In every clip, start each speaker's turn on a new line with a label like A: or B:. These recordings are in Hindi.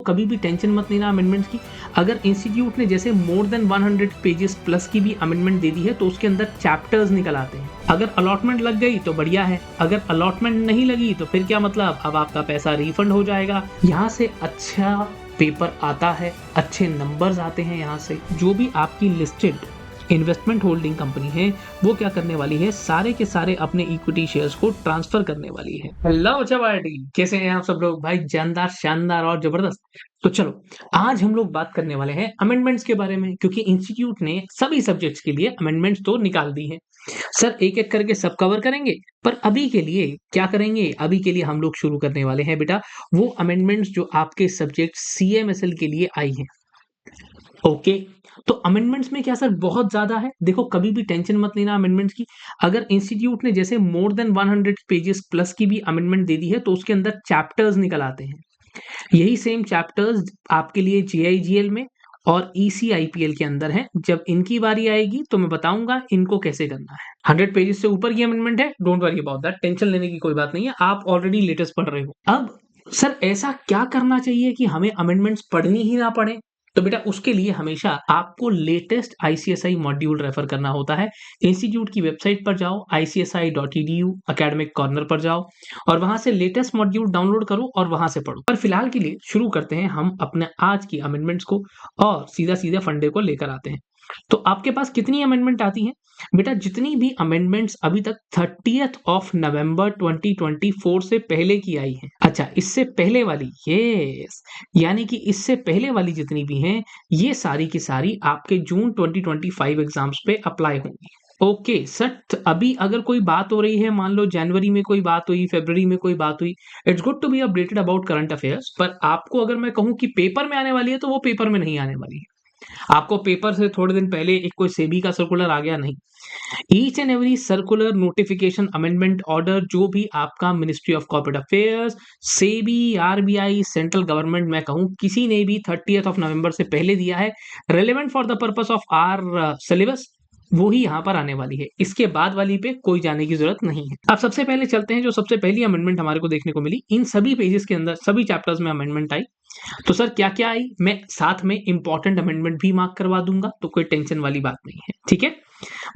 A: कभी भी टेंशन मत लेना अमेंडमेंट्स की। अगर इंस्टीट्यूट ने जैसे मोर देन 100 पेजेस प्लस की भी अमेंडमेंट दे दी है तो उसके अंदर चैप्टर्स निकल आते हैं। अगर अलॉटमेंट लग गई तो बढ़िया है, अगर अलॉटमेंट नहीं लगी तो फिर क्या मतलब, अब आपका पैसा रिफंड हो जाएगा। यहाँ से अच्छा पेपर आता है, अच्छे नंबर्स आते हैं। यहाँ से जो भी आपकी लिस्टेड इन्वेस्टमेंट होल्डिंग कंपनी है वो क्या करने वाली है, सारे के सारे अपने इक्विटी शेयर्स को ट्रांसफर करने वाली है। हेलो अच्छा पार्टी, कैसे हैं आप सब लोग भाई? जानदार, शानदार और जबरदस्त। तो चलो आज हम लोग बात करने वाले हैं अमेंडमेंट्स के बारे में, क्योंकि इंस्टीट्यूट ने सभी सब्जेक्ट्स के लिए अमेंडमेंट्स तो निकाल दी है। सर एक एक करके सब कवर करेंगे, पर अभी के लिए क्या करेंगे, अभी के लिए हम लोग शुरू करने वाले हैं बेटा वो अमेंडमेंट्स जो आपके सब्जेक्ट सीएमएसएल के लिए आई हैं। ओके, तो अमेंडमेंट्स में क्या सर बहुत ज्यादा है? देखो कभी भी टेंशन मत लेना अमेंडमेंट्स की। अगर इंस्टीट्यूट ने जैसे मोर देन 100 पेजेस प्लस की भी अमेंडमेंट दे दी है तो उसके अंदर चैप्टर्स निकल आते हैं। यही सेम चैप्टर्स आपके लिए जीआईजीएल में और ईसीआईपीएल के अंदर हैं। जब इनकी बारी आएगी तो मैं बताऊंगा इनको कैसे करना है। 100 पेजेस से ऊपर की अमेंडमेंट है, don't worry about that, tension लेने की कोई बात नहीं है, आप ऑलरेडी लेटेस्ट पढ़ रहे हो। अब सर ऐसा क्या करना चाहिए कि हमें अमेंडमेंट्स पढ़नी ही ना पड़े? तो बेटा उसके लिए हमेशा आपको लेटेस्ट आईसीएसआई मॉड्यूल रेफर करना होता है। इंस्टीट्यूट की वेबसाइट पर जाओ, icsi.edu एकेडमिक कॉर्नर पर जाओ और वहां से लेटेस्ट मॉड्यूल डाउनलोड करो और वहां से पढ़ो। पर फिलहाल के लिए शुरू करते हैं हम अपने आज की अमेंडमेंट्स को और सीधा सीधा फंडे को लेकर आते हैं। तो आपके पास कितनी अमेंडमेंट आती है बेटा? जितनी भी अमेंडमेंट्स अभी तक 30th ऑफ नवंबर 2024 से पहले की आई है। अच्छा, इससे पहले वाली, यस, यानी कि इससे पहले वाली जितनी भी हैं ये सारी की सारी आपके जून 2025 एग्जाम्स पे अप्लाई होंगी। ओके सर, अभी अगर कोई बात हो रही है, मान लो जनवरी में कोई बात हुई, फरवरी में कोई बात हुई, it's good to be updated about current affairs, पर आपको अगर मैं कहूं कि पेपर में आने वाली है तो वो पेपर में नहीं आने वाली है। आपको पेपर से थोड़े दिन पहले एक कोई सेबी का सर्कुलर आ गया, नहीं। Each and every circular, notification, amendment order जो भी आपका ministry of corporate affairs, SEBI, RBI, central government मैं कहूं किसी ने भी 30th ऑफ नवंबर से पहले दिया है, relevant for the purpose of our syllabus, वो ही यहाँ पर आने वाली है। इसके बाद वाली पे कोई जाने की जरूरत नहीं है। अब सबसे पहले चलते हैं जो सबसे पहली अमेंडमेंट हमारे को देखने को मिली, इन सभी पेजेस के अंदर सभी चैप्टर्स में अमेंडमेंट आई। तो सर क्या क्या आई, मैं साथ में इंपॉर्टेंट अमेंडमेंट भी मार्क करवा दूंगा, तो कोई टेंशन वाली बात नहीं है, ठीक है।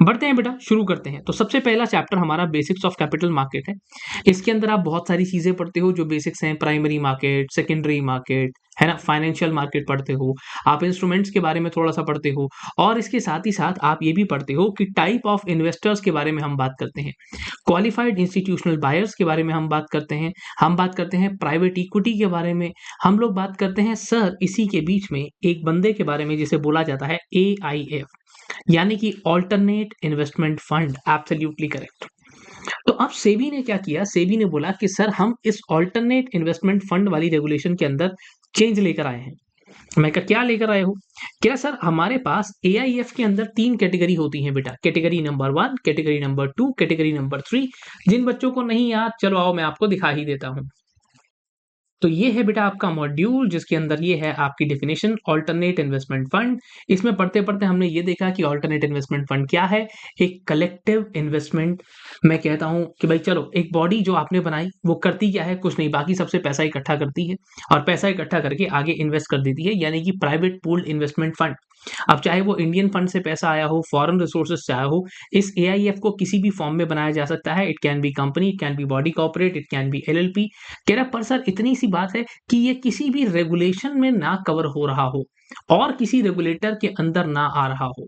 A: बढ़ते हैं बेटा, शुरू करते हैं। तो सबसे पहला चैप्टर हमारा बेसिक्स ऑफ कैपिटल मार्केट है। इसके अंदर आप बहुत सारी चीजें पढ़ते हो जो बेसिक्स हैं, प्राइमरी मार्केट, सेकेंडरी मार्केट, है ना, फाइनेंशियल मार्केट पढ़ते हो, आप इंस्ट्रूमेंट्स के बारे में थोड़ा सा पढ़ते हो, और इसके साथ ही साथ आप ये भी पढ़ते हो कि टाइप ऑफ इन्वेस्टर्स के बारे में हम बात करते हैं, क्वालिफाइड इंस्टीट्यूशनल बायर्स के बारे में हम बात करते हैं, हम बात करते हैं प्राइवेट इक्विटी के बारे में, हम लोग बात करते हैं सर इसी के बीच में एक बंदे के बारे में जिसे बोला जाता है AIF, यानी कि alternate investment fund. Absolutely correct. तो अब सेबी ने क्या किया, सेबी ने बोला कि सर हम इस ऑल्टरनेट इन्वेस्टमेंट फंड वाली रेगुलेशन के अंदर चेंज लेकर आए हैं। मैं कहा क्या लेकर आए हो? क्या सर हमारे पास AIF के अंदर 3 कैटेगरी होती हैं बेटा, category number 1, category number 2, category number 3। जिन बच्चों को नहीं याद, चलो आओ मैं आपको दिखा ही देता हूं। तो ये है बेटा आपका मॉड्यूल जिसके अंदर ये है आपकी डेफिनेशन ऑल्टरनेट इन्वेस्टमेंट फंड। इसमें पढ़ते पढ़ते हमने ये देखा कि ऑल्टरनेट इन्वेस्टमेंट फंड क्या है, एक कलेक्टिव इन्वेस्टमेंट। मैं कहता हूं कि भाई चलो एक बॉडी जो आपने बनाई वो करती क्या है, कुछ नहीं, बाकी सबसे पैसा इकट्ठा करती है और पैसा इकट्ठा करके आगे इन्वेस्ट कर देती है, यानी कि प्राइवेट पूल्ड इन्वेस्टमेंट फंड। अब चाहे वो इंडियन फंड से पैसा आया हो, फॉरेन रिसोर्सेज से आया हो, इस AIF को किसी भी फॉर्म में बनाया जा सकता है। It can be company, it can be body corporate, it can be LLP। कह रहा पर सर इतनी सी बात है कि ये किसी भी रेगुलेशन में ना कवर हो रहा हो और किसी रेगुलेटर के अंदर ना आ रहा हो,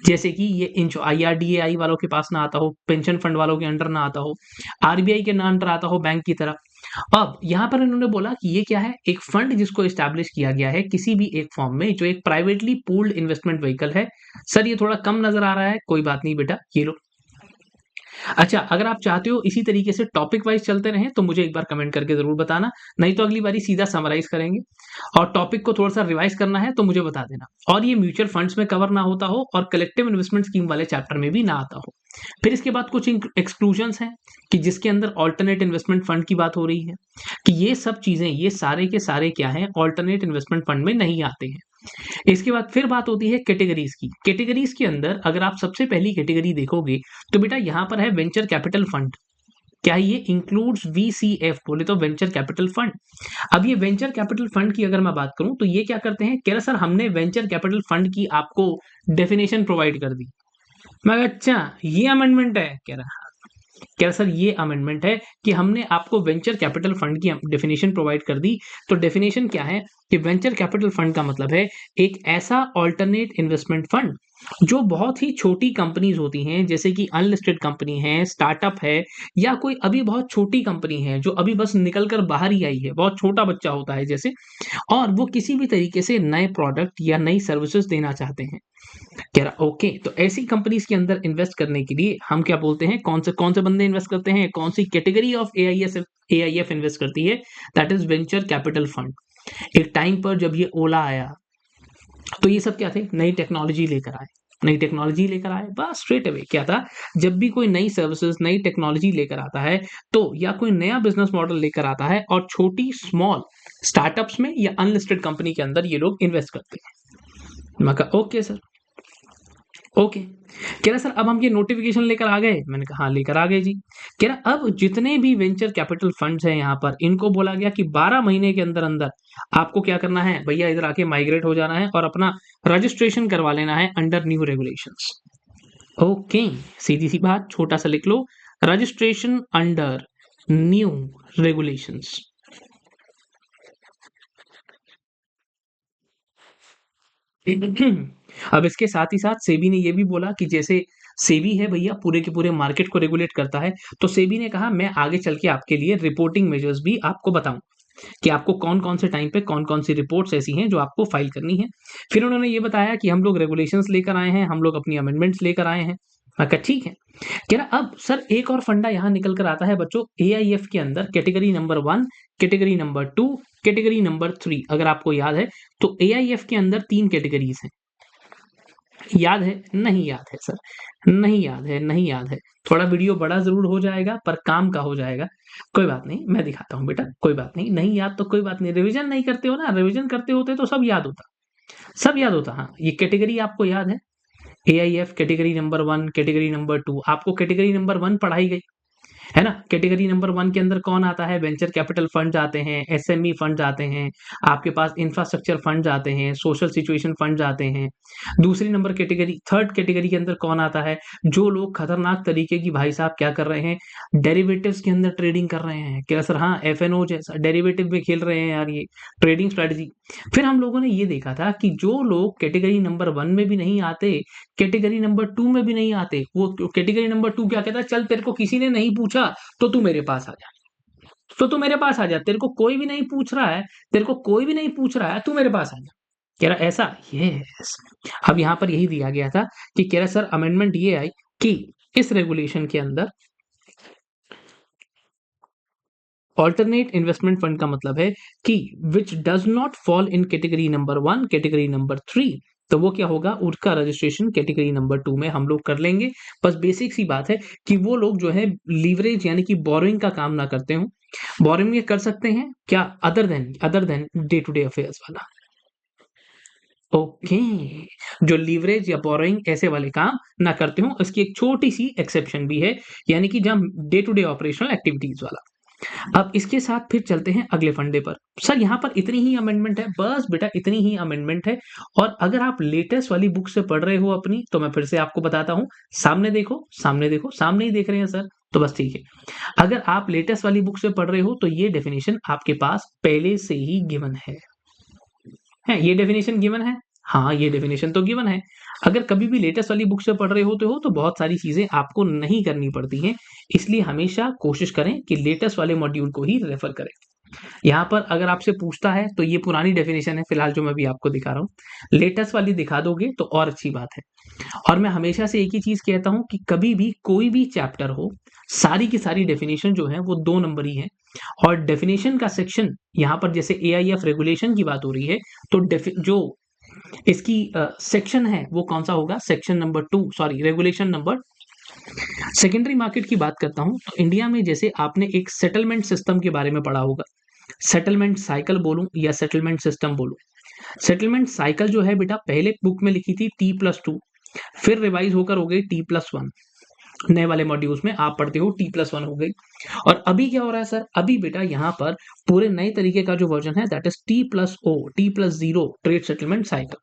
A: जैसे कि ये IRDAI वालों के पास ना आता हो, पेंशन फंड वालों के अंडर ना आता हो, RBI के ना अंडर आता हो बैंक की तरह। अब यहाँ पर इन्होंने बोला कि ये क्या है, एक फंड जिसको एस्टैब्लिश किया गया है किसी भी एक फॉर्म में, जो एक प्राइवेटली पूल्ड इन्वेस्टमेंट व्हीकल है। सर ये थोड़ा कम नजर आ रहा है, कोई बात नहीं बेटा, ये लो। अच्छा, अगर आप चाहते हो इसी तरीके से टॉपिक वाइज चलते रहें तो मुझे एक बार कमेंट करके जरूर बताना, नहीं तो अगली बारी सीधा समराइज करेंगे। और टॉपिक को थोड़ा सा रिवाइज करना है तो मुझे बता देना, और ये म्यूचुअल फंड्स में कवर ना होता हो और कलेक्टिव इन्वेस्टमेंट स्कीम वाले चैप्टर में भी ना आता हो। फिर इसके बाद कुछ एक्सक्लूजन्स हैं कि जिसके अंदर ऑल्टरनेट इन्वेस्टमेंट फंड की बात हो रही है, कि ये सब चीजें, ये सारे के सारे क्या हैं, ऑल्टरनेट इन्वेस्टमेंट फंड में नहीं आते हैं। इसके बाद फिर बात होती है कैटेगरीज की। कैटेगरीज के अंदर अगर आप सबसे पहली कैटेगरी देखोगे तो बेटा यहाँ पर है वेंचर कैपिटल फंड। क्या ये इंक्लूड्स VCF, बोले तो वेंचर कैपिटल फंड। अब ये वेंचर कैपिटल फंड की अगर मैं बात करूं तो ये क्या करते हैं, कह रहा सर हमने वेंचर कैपिटल फंड की आपको डेफिनेशन प्रोवाइड कर दी। मैं कहा, अच्छा ये अमेंडमेंट है, कह रहा सर ये अमेंडमेंट है कि हमने आपको वेंचर कैपिटल फंड की डेफिनेशन प्रोवाइड कर दी। तो डेफिनेशन क्या है कि वेंचर कैपिटल फंड का मतलब है एक ऐसा ऑल्टरनेट इन्वेस्टमेंट फंड जो बहुत ही छोटी कंपनीज होती हैं, जैसे कि अनलिस्टेड कंपनी है, स्टार्टअप है, या कोई अभी बहुत छोटी कंपनी है जो अभी बस निकल कर बाहर ही आई है, बहुत छोटा बच्चा होता है जैसे, और वो किसी भी तरीके से नए प्रोडक्ट या नई सर्विसेज देना चाहते हैं। कह रहा ओके, तो ऐसी कंपनीज के अंदर इन्वेस्ट करने के लिए हम क्या बोलते हैं, कौन से बंदे इन्वेस्ट करते हैं, कौन सी कैटेगरी ऑफ AIF इन्वेस्ट करती है, that is venture capital fund. एक टाइम पर जब ये ओला आया तो ये सब क्या थे, नई टेक्नोलॉजी लेकर आए, नई टेक्नोलॉजी लेकर आए, बस स्ट्रेट अवे क्या था, जब भी कोई नई सर्विसेज नई टेक्नोलॉजी लेकर आता है तो या कोई नया बिजनेस मॉडल लेकर आता है और छोटी स्मॉल स्टार्टअप्स में या अनलिस्टेड कंपनी के अंदर ये लोग इन्वेस्ट करते हैं। मैं कहा ओके सर, ओके। कह रहा सर अब हम ये नोटिफिकेशन लेकर आ गए, मैंने कहा हाँ लेकर आ गए जी। कह रहा अब जितने भी वेंचर कैपिटल फंड्स हैं यहाँ पर, इनको बोला गया कि 12 महीने के अंदर अंदर आपको क्या करना है भैया, इधर आके माइग्रेट हो जाना है और अपना रजिस्ट्रेशन करवा लेना है अंडर न्यू रेगुलेशंस। ओके, सीधी सी बात, छोटा सा लिख लो, रजिस्ट्रेशन अंडर न्यू रेगुलेशंस। अब इसके साथ ही साथ सेबी ने ये भी बोला कि जैसे सेबी है भैया पूरे के पूरे मार्केट को रेगुलेट करता है, तो सेबी ने कहा मैं आगे चल के आपके लिए रिपोर्टिंग मेजर्स भी आपको बताऊं कि आपको कौन कौन से टाइम पे कौन कौन सी रिपोर्ट्स ऐसी हैं जो आपको फाइल करनी है। फिर उन्होंने ये बताया कि हम लोग रेगुलेशंस लेकर आए हैं, हम लोग अपनी अमेंडमेंट्स लेकर आए हैं। मैं कहा ठीक है। कह रहा अब सर एक और फंडा यहाँ निकल कर आता है बच्चों, AIF के अंदर category number 1, category number 2, category number 3। अगर आपको याद है तो AIF के अंदर 3 कैटेगरीज हैं। याद है, नहीं याद है सर, नहीं याद है, नहीं याद है। थोड़ा वीडियो बड़ा जरूर हो जाएगा पर काम का हो जाएगा। कोई बात नहीं, मैं दिखाता हूँ बेटा, कोई बात नहीं, नहीं याद तो कोई बात नहीं, रिवीजन नहीं करते हो ना, रिवीजन करते होते तो सब याद होता, सब याद होता। हाँ ये कैटेगरी आपको याद है, AIF category number 1, category number 2, आपको कैटेगरी नंबर 1 पढ़ाई गई है ना। कैटेगरी नंबर 1 के अंदर कौन आता है, वेंचर कैपिटल फंड आते हैं, SME फंड आते हैं, आपके पास इंफ्रास्ट्रक्चर फंड आते हैं, सोशल सिचुएशन फंड आते हैं। दूसरी नंबर कैटेगरी, थर्ड कैटेगरी के अंदर कौन आता है, जो लोग खतरनाक तरीके की भाई साहब क्या कर रहे हैं, डेरिवेटिव्स के अंदर ट्रेडिंग कर रहे हैं। क्या सर, हाँ FNO जैसा डेरिवेटिव में खेल रहे हैं यार, ये ट्रेडिंग स्ट्रेटजी। फिर हम लोगों ने ये देखा था कि जो लोग कैटेगरी नंबर 1 में भी नहीं आते, कैटेगरी नंबर 2 में भी नहीं आते, वो कैटेगरी नंबर 2 क्या कहता है, चल तेरे को किसी ने नहीं पूछा तो तू मेरे पास आ जा, तो तू मेरे पास आ जा, तेरे को कोई भी नहीं पूछ रहा है, तेरे को कोई भी नहीं पूछ रहा है, तू मेरे पास आ जा। कह रहा ऐसा, यस। अब यहां पर यही दिया गया था कि कह रहा सर अमेंडमेंट ये आई कि इस रेगुलेशन के अंदर ऑल्टरनेट इन्वेस्टमेंट फंड का मतलब है कि which does not fall in category number 1, category number 3, तो वो क्या होगा, उसका रजिस्ट्रेशन कैटेगरी नंबर 2 में हम लोग कर लेंगे। बस बेसिक सी बात है कि वो लोग जो है लीवरेज यानी कि बोरोइंग का काम ना करते हो। बोरोइंग ये कर सकते हैं क्या, other than day to day affairs वाला। ओके, जो लीवरेज या बोरोइंग ऐसे वाले काम ना करते हो, इसकी एक छोटी सी एक्सेप्शन भी है, यानी कि जब day to day operational activities वाला। अब इसके साथ फिर चलते हैं अगले फंडे पर। सर यहाँ पर इतनी ही अमेंडमेंट है, बस बेटा इतनी ही अमेंडमेंट है। और अगर आप लेटेस्ट वाली बुक से पढ़ रहे हो अपनी, तो मैं फिर से आपको बताता हूँ, सामने देखो, सामने देखो, सामने ही देख रहे हैं सर, तो बस ठीक है। अगर आप लेटेस्ट वाली बुक से पढ़ रहे हो तो ये डेफिनेशन आपके पास पहले से ही गिवन है, ये डेफिनेशन गिवन है। हाँ ये डेफिनेशन तो गिवन है। अगर कभी भी लेटेस्ट वाली बुक से पढ़ रहे होते हो तो बहुत सारी चीजें आपको नहीं करनी पड़ती हैं, इसलिए हमेशा कोशिश करें कि लेटेस्ट वाले मॉड्यूल को ही रेफर करें। यहाँ पर अगर आपसे पूछता है तो ये पुरानी डेफिनेशन है फिलहाल जो मैं भी आपको दिखा रहा हूँ, लेटेस्ट वाली दिखा दोगे तो और अच्छी बात है। और मैं हमेशा से एक ही चीज कहता हूँ कि कभी भी कोई भी चैप्टर हो, सारी की सारी डेफिनेशन जो है वो 2 नंबर ही है। और डेफिनेशन का सेक्शन यहाँ पर जैसे AIF रेगुलेशन की बात हो रही है, तो जो इसकी सेक्शन है वो कौन सा होगा, section number 2, sorry regulation number. Secondary market की बात करता हूं तो इंडिया में जैसे आपने एक सेटलमेंट सिस्टम के बारे में पढ़ा होगा, सेटलमेंट साइकिल बोलूं या सेटलमेंट सिस्टम बोलूं। सेटलमेंट साइकिल जो है बेटा पहले बुक में लिखी थी T+2, फिर रिवाइज होकर हो गई T+1, नए वाले मॉड्यूल्स में आप पढ़ते हो T+1 हो गई। और अभी क्या हो रहा है सर, अभी बेटा यहाँ पर पूरे नए तरीके का जो वर्जन है that is T+0 T+0 trade settlement cycle.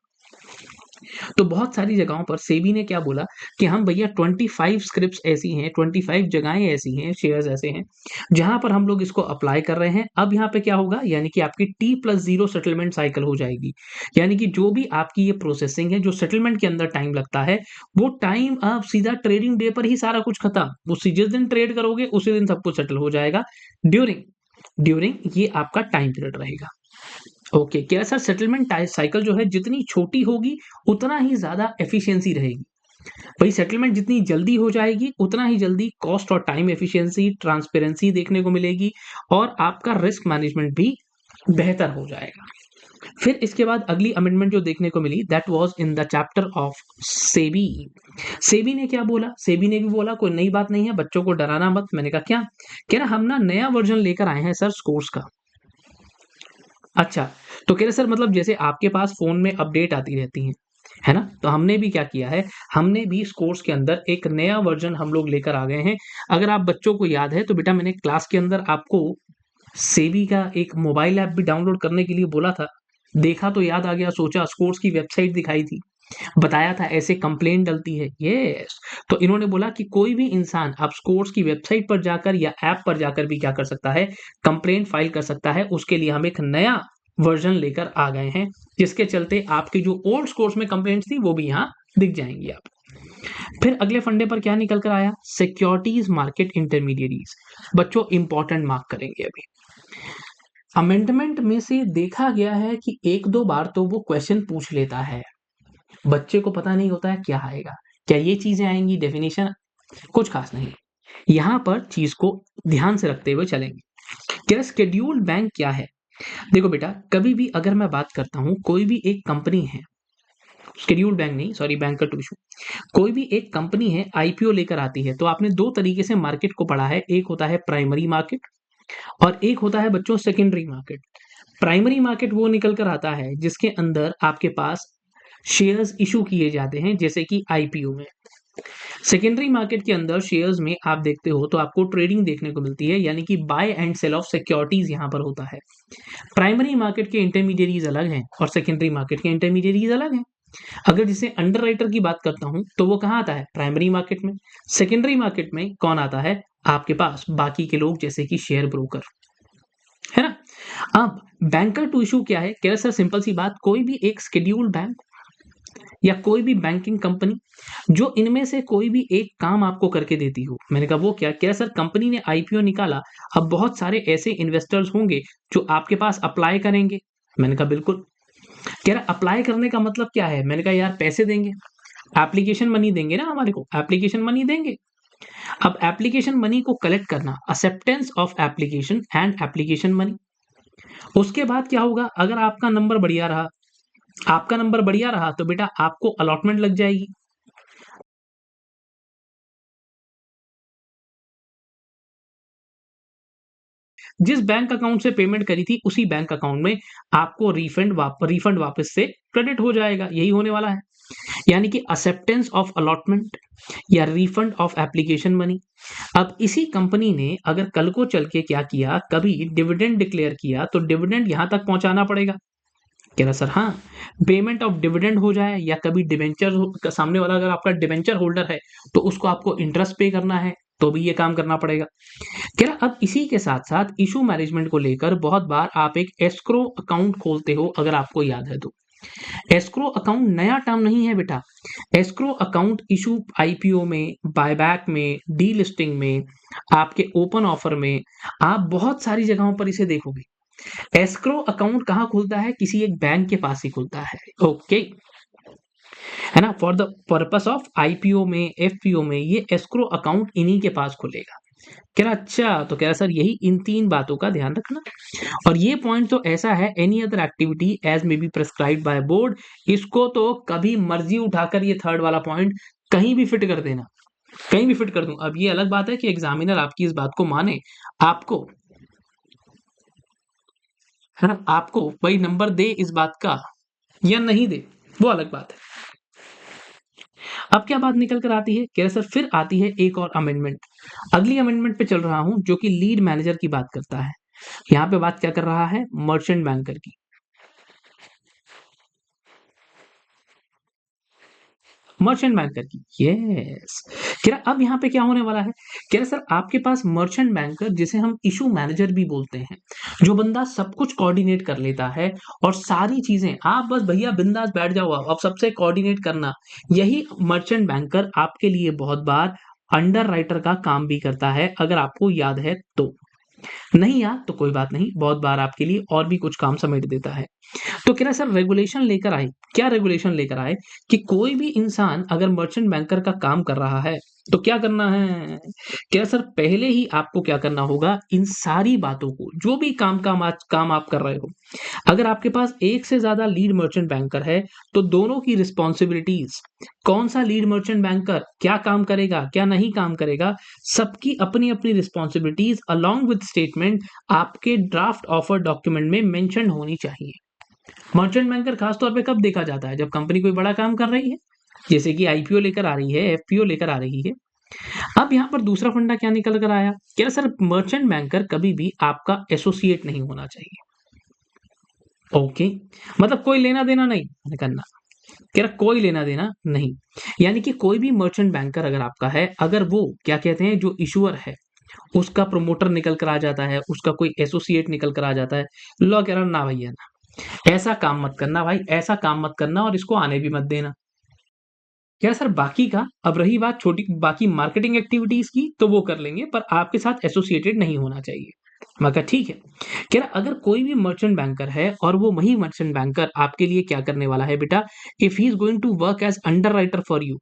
A: तो बहुत सारी जगहों पर सेबी ने क्या बोला कि हम भैया 25 स्क्रिप्ट्स ऐसी हैं, 25 जगहें ऐसी हैं, शेयर्स ऐसे हैं जहां पर हम लोग इसको अप्लाई कर रहे हैं। अब यहाँ पे क्या होगा, यानी कि आपकी T+0 सेटलमेंट साइकिल हो जाएगी। यानी कि जो भी आपकी ये प्रोसेसिंग है, जो सेटलमेंट के अंदर टाइम लगता है, वो टाइम अब सीधा ट्रेडिंग डे पर ही सारा कुछ खत्म। उसी जिस दिन ट्रेड करोगे उसी दिन सब कुछ सेटल हो जाएगा। ड्यूरिंग ड्यूरिंग ये आपका टाइम पीरियड रहेगा। ओके, क्या सर सेटलमेंट साइकिल जो है जितनी छोटी होगी उतना ही ज्यादा एफिशिएंसी रहेगी। भाई सेटलमेंट जितनी जल्दी हो जाएगी उतना ही जल्दी कॉस्ट और टाइम एफिशिएंसी, ट्रांसपेरेंसी देखने को मिलेगी और आपका रिस्क मैनेजमेंट भी बेहतर हो जाएगा। फिर इसके बाद अगली अमेंडमेंट जो देखने को मिली that was in the chapter of SEBI. SEBI ने क्या बोला, सेबी ने भी बोला कोई नई बात नहीं है, बच्चों को डराना मत। मैंने कहा क्या, कह रहा हम ना नया वर्जन लेकर आए हैं सर स्कोर्स का। अच्छा, तो कह रहे सर मतलब जैसे आपके पास फ़ोन में अपडेट आती रहती हैं, है ना? तो हमने भी क्या किया है, हमने भी इस कोर्स के अंदर एक नया वर्ज़न हम लोग लेकर आ गए हैं। अगर आप बच्चों को याद है तो बेटा मैंने क्लास के अंदर आपको सेबी का एक मोबाइल ऐप भी डाउनलोड करने के लिए बोला था। देखा तो याद आ गया, सोचा स्कोर्स की वेबसाइट दिखाई थी, बताया था ऐसे कंप्लेंट डलती है। यस, तो इन्होंने बोला कि कोई भी इंसान अब स्कोर्स की वेबसाइट पर जाकर या ऐप पर जाकर भी क्या कर सकता है, कंप्लेंट फाइल कर सकता है। उसके लिए हम एक नया वर्जन लेकर आ गए हैं, जिसके चलते आपकी जो ओल्ड स्कोर्स में कंप्लेंट्स थी वो भी यहाँ दिख जाएंगी आप। फिर अगले फंडे पर क्या निकल कर आया, सिक्योरिटीज मार्केट इंटरमीडिएरीज। बच्चों इंपॉर्टेंट मार्क करेंगे अभी। अमेंडमेंट में से देखा गया है कि एक दो बार तो वो क्वेश्चन पूछ लेता है, बच्चे को पता नहीं होता है क्या आएगा, क्या ये चीजें आएंगी, डेफिनेशन कुछ खास नहीं। यहाँ पर चीज को ध्यान से रखते हुए चलेंगे। क्या शेड्यूल्ड बैंक क्या है? देखो बेटा, कभी भी अगर मैं बात करता हूँ, कोई भी एक कंपनी है, शेड्यूल्ड बैंक नहीं, सॉरी, बैंक का टू इशू, कोई भी एक कंपनी है आईपीओ लेकर आती है तो आपने दो तरीके से मार्केट को पढ़ा है, एक होता है प्राइमरी मार्केट और एक होता है बच्चों सेकेंडरी मार्केट। प्राइमरी मार्केट वो निकल कर आता है जिसके अंदर आपके पास शेयर्स इशू किए जाते हैं, जैसे कि आईपीओ में। सेकेंडरी मार्केट के अंदर शेयर्स में आप देखते हो तो आपको ट्रेडिंग देखने को मिलती है, यानी कि buy and sell of securities यहाँ पर होता है। प्राइमरी मार्केट के इंटरमीडिएरीज अलग हैं और सेकेंडरी मार्केट के इंटरमीडिएरीज अलग हैं। अगर जिसे अंडरराइटर की बात करता हूं तो वो कहाँ आता है, प्राइमरी मार्केट में। सेकेंडरी मार्केट में कौन आता है, आपके पास बाकी के लोग जैसे कि शेयर ब्रोकर, है ना। अब बैंकर टू इशू क्या है, कह रहे सर सिंपल सी बात, कोई भी एक शेड्यूल्ड बैंक या कोई भी बैंकिंग कंपनी जो इनमें से कोई भी एक काम आपको करके देती हो। मैंने कहा वो क्या, क्या सर कंपनी ने आईपीओ निकाला, अब बहुत सारे ऐसे इन्वेस्टर्स होंगे जो आपके पास अप्लाई करेंगे। मैंने कहा बिल्कुल। कह रहा अप्लाई करने का मतलब क्या है, मैंने कहा यार पैसे देंगे, एप्लीकेशन मनी देंगे ना, हमारे को एप्लीकेशन मनी देंगे। अब एप्लीकेशन मनी को कलेक्ट करना, acceptance of application and application money. उसके बाद क्या होगा, अगर आपका नंबर बढ़िया रहा, आपका नंबर बढ़िया रहा तो बेटा आपको अलॉटमेंट लग जाएगी। जिस बैंक अकाउंट से पेमेंट करी थी उसी बैंक अकाउंट में आपको रिफंड वापस से क्रेडिट हो जाएगा, यही होने वाला है। यानी कि एक्सेप्टेंस ऑफ अलॉटमेंट या रिफंड ऑफ एप्लीकेशन मनी। अब इसी कंपनी ने अगर कल को चल के क्या किया, कभी डिविडेंड डिक्लेयर किया तो डिविडेंड यहां तक पहुंचाना पड़ेगा। कह रहा सर हाँ, पेमेंट ऑफ डिविडेंड हो जाए या कभी डिवेंचर, सामने वाला अगर आपका डिवेंचर होल्डर है तो उसको आपको इंटरेस्ट पे करना है तो भी ये काम करना पड़ेगा। कह रहा अब इसी के साथ साथ इशू मैनेजमेंट को लेकर बहुत बार आप एक एस्क्रो अकाउंट खोलते हो, अगर आपको याद है तो। एस्क्रो अकाउंट नया टर्म नहीं है बेटा। एस्क्रो अकाउंट इशू आईपीओ में, बायबैक में, डी लिस्टिंग में, आपके ओपन ऑफर में, आप बहुत सारी जगहों पर इसे देखोगे। एस्क्रो अकाउंट कहाँ खुलता है, किसी एक बैंक के पास ही खुलता है। ओके, है ना, for the purpose of IPO में, एफपीओ में ये एस्क्रो अकाउंट इन्हीं के पास खुलेगा। कह रहा अच्छा, तो कह रहा सर यही इन तीन बातों का ध्यान रखना। और ये पॉइंट तो ऐसा है, any other activity as may be prescribed by board, इसको तो कभी मर्जी उठाकर ये थर्ड वाला पॉइंट कहीं भी फिट कर देना, कहीं भी फिट कर दूं। अब ये अलग बात है कि एग्जामिनर आपकी इस बात को माने, आपको, है ना, आपको भाई नंबर दे इस बात का या नहीं दे, वो अलग बात है। अब क्या बात निकल कर आती है, कह रहे सर फिर आती है एक और अमेंडमेंट। अगली अमेंडमेंट पे चल रहा हूं जो कि लीड मैनेजर की बात करता है। यहाँ पे बात क्या कर रहा है, मर्चेंट बैंकर की। मर्चेंट बैंकर की, यस। कह रहा अब यहाँ पे क्या होने वाला है, कह रहा सर आपके पास मर्चेंट बैंकर जिसे हम इशू मैनेजर भी बोलते हैं, जो बंदा सब कुछ कोऑर्डिनेट कर लेता है और सारी चीजें, आप बस भैया बिंदास बैठ जाओ, अब सबसे कोऑर्डिनेट करना। यही मर्चेंट बैंकर आपके लिए बहुत बार अंडर राइटर का काम भी करता है, अगर आपको याद है तो। नहीं याद तो कोई बात नहीं, बहुत बार आपके लिए और भी कुछ काम समेट देता है। तो कह रहा है सर रेगुलेशन लेकर आए, क्या रेगुलेशन लेकर आए कि कोई भी इंसान अगर मर्चेंट बैंकर का काम कर रहा है तो क्या करना है, क्या सर पहले ही आपको क्या करना होगा, इन सारी बातों को, जो भी काम आप कर रहे हो, अगर आपके पास एक से ज्यादा लीड मर्चेंट बैंकर है तो दोनों की रिस्पॉन्सिबिलिटीज, कौन सा लीड मर्चेंट बैंकर क्या काम करेगा क्या नहीं काम करेगा, सबकी अपनी अपनी रिस्पॉन्सिबिलिटीज अलोंग विद स्टेटमेंट आपके ड्राफ्ट ऑफर डॉक्यूमेंट में मेंशन होनी चाहिए। मर्चेंट बैंकर खासतौर पे कब देखा जाता है, जब कंपनी कोई बड़ा काम कर रही है, जैसे कि आईपीओ लेकर आ रही है, एफपीओ लेकर आ रही है। अब यहाँ पर दूसरा फंडा क्या निकल कर आया, क्या सर मर्चेंट बैंकर कभी भी आपका एसोसिएट नहीं होना चाहिए। ओके, मतलब कोई लेना देना नहीं करना, कह रहा कोई लेना देना नहीं। यानी कि कोई भी मर्चेंट बैंकर अगर आपका है, अगर वो क्या कहते हैं जो इशूअर है उसका प्रमोटर निकल कर आ जाता है, उसका कोई एसोसिएट निकल कर आ जाता है, लॉ कह रहा ना भैया ना, ऐसा काम मत करना भाई, ऐसा काम मत करना और इसको आने भी मत देना। क्या सर बाकी का, अब रही बात छोटी बाकी मार्केटिंग एक्टिविटीज की तो वो कर लेंगे, पर आपके साथ एसोसिएटेड नहीं होना चाहिए। मैं कहा ठीक है। कह रहा अगर कोई भी मर्चेंट बैंकर है और वो वही मर्चेंट बैंकर आपके लिए क्या करने वाला है बेटा, if he is going to work as underwriter for you,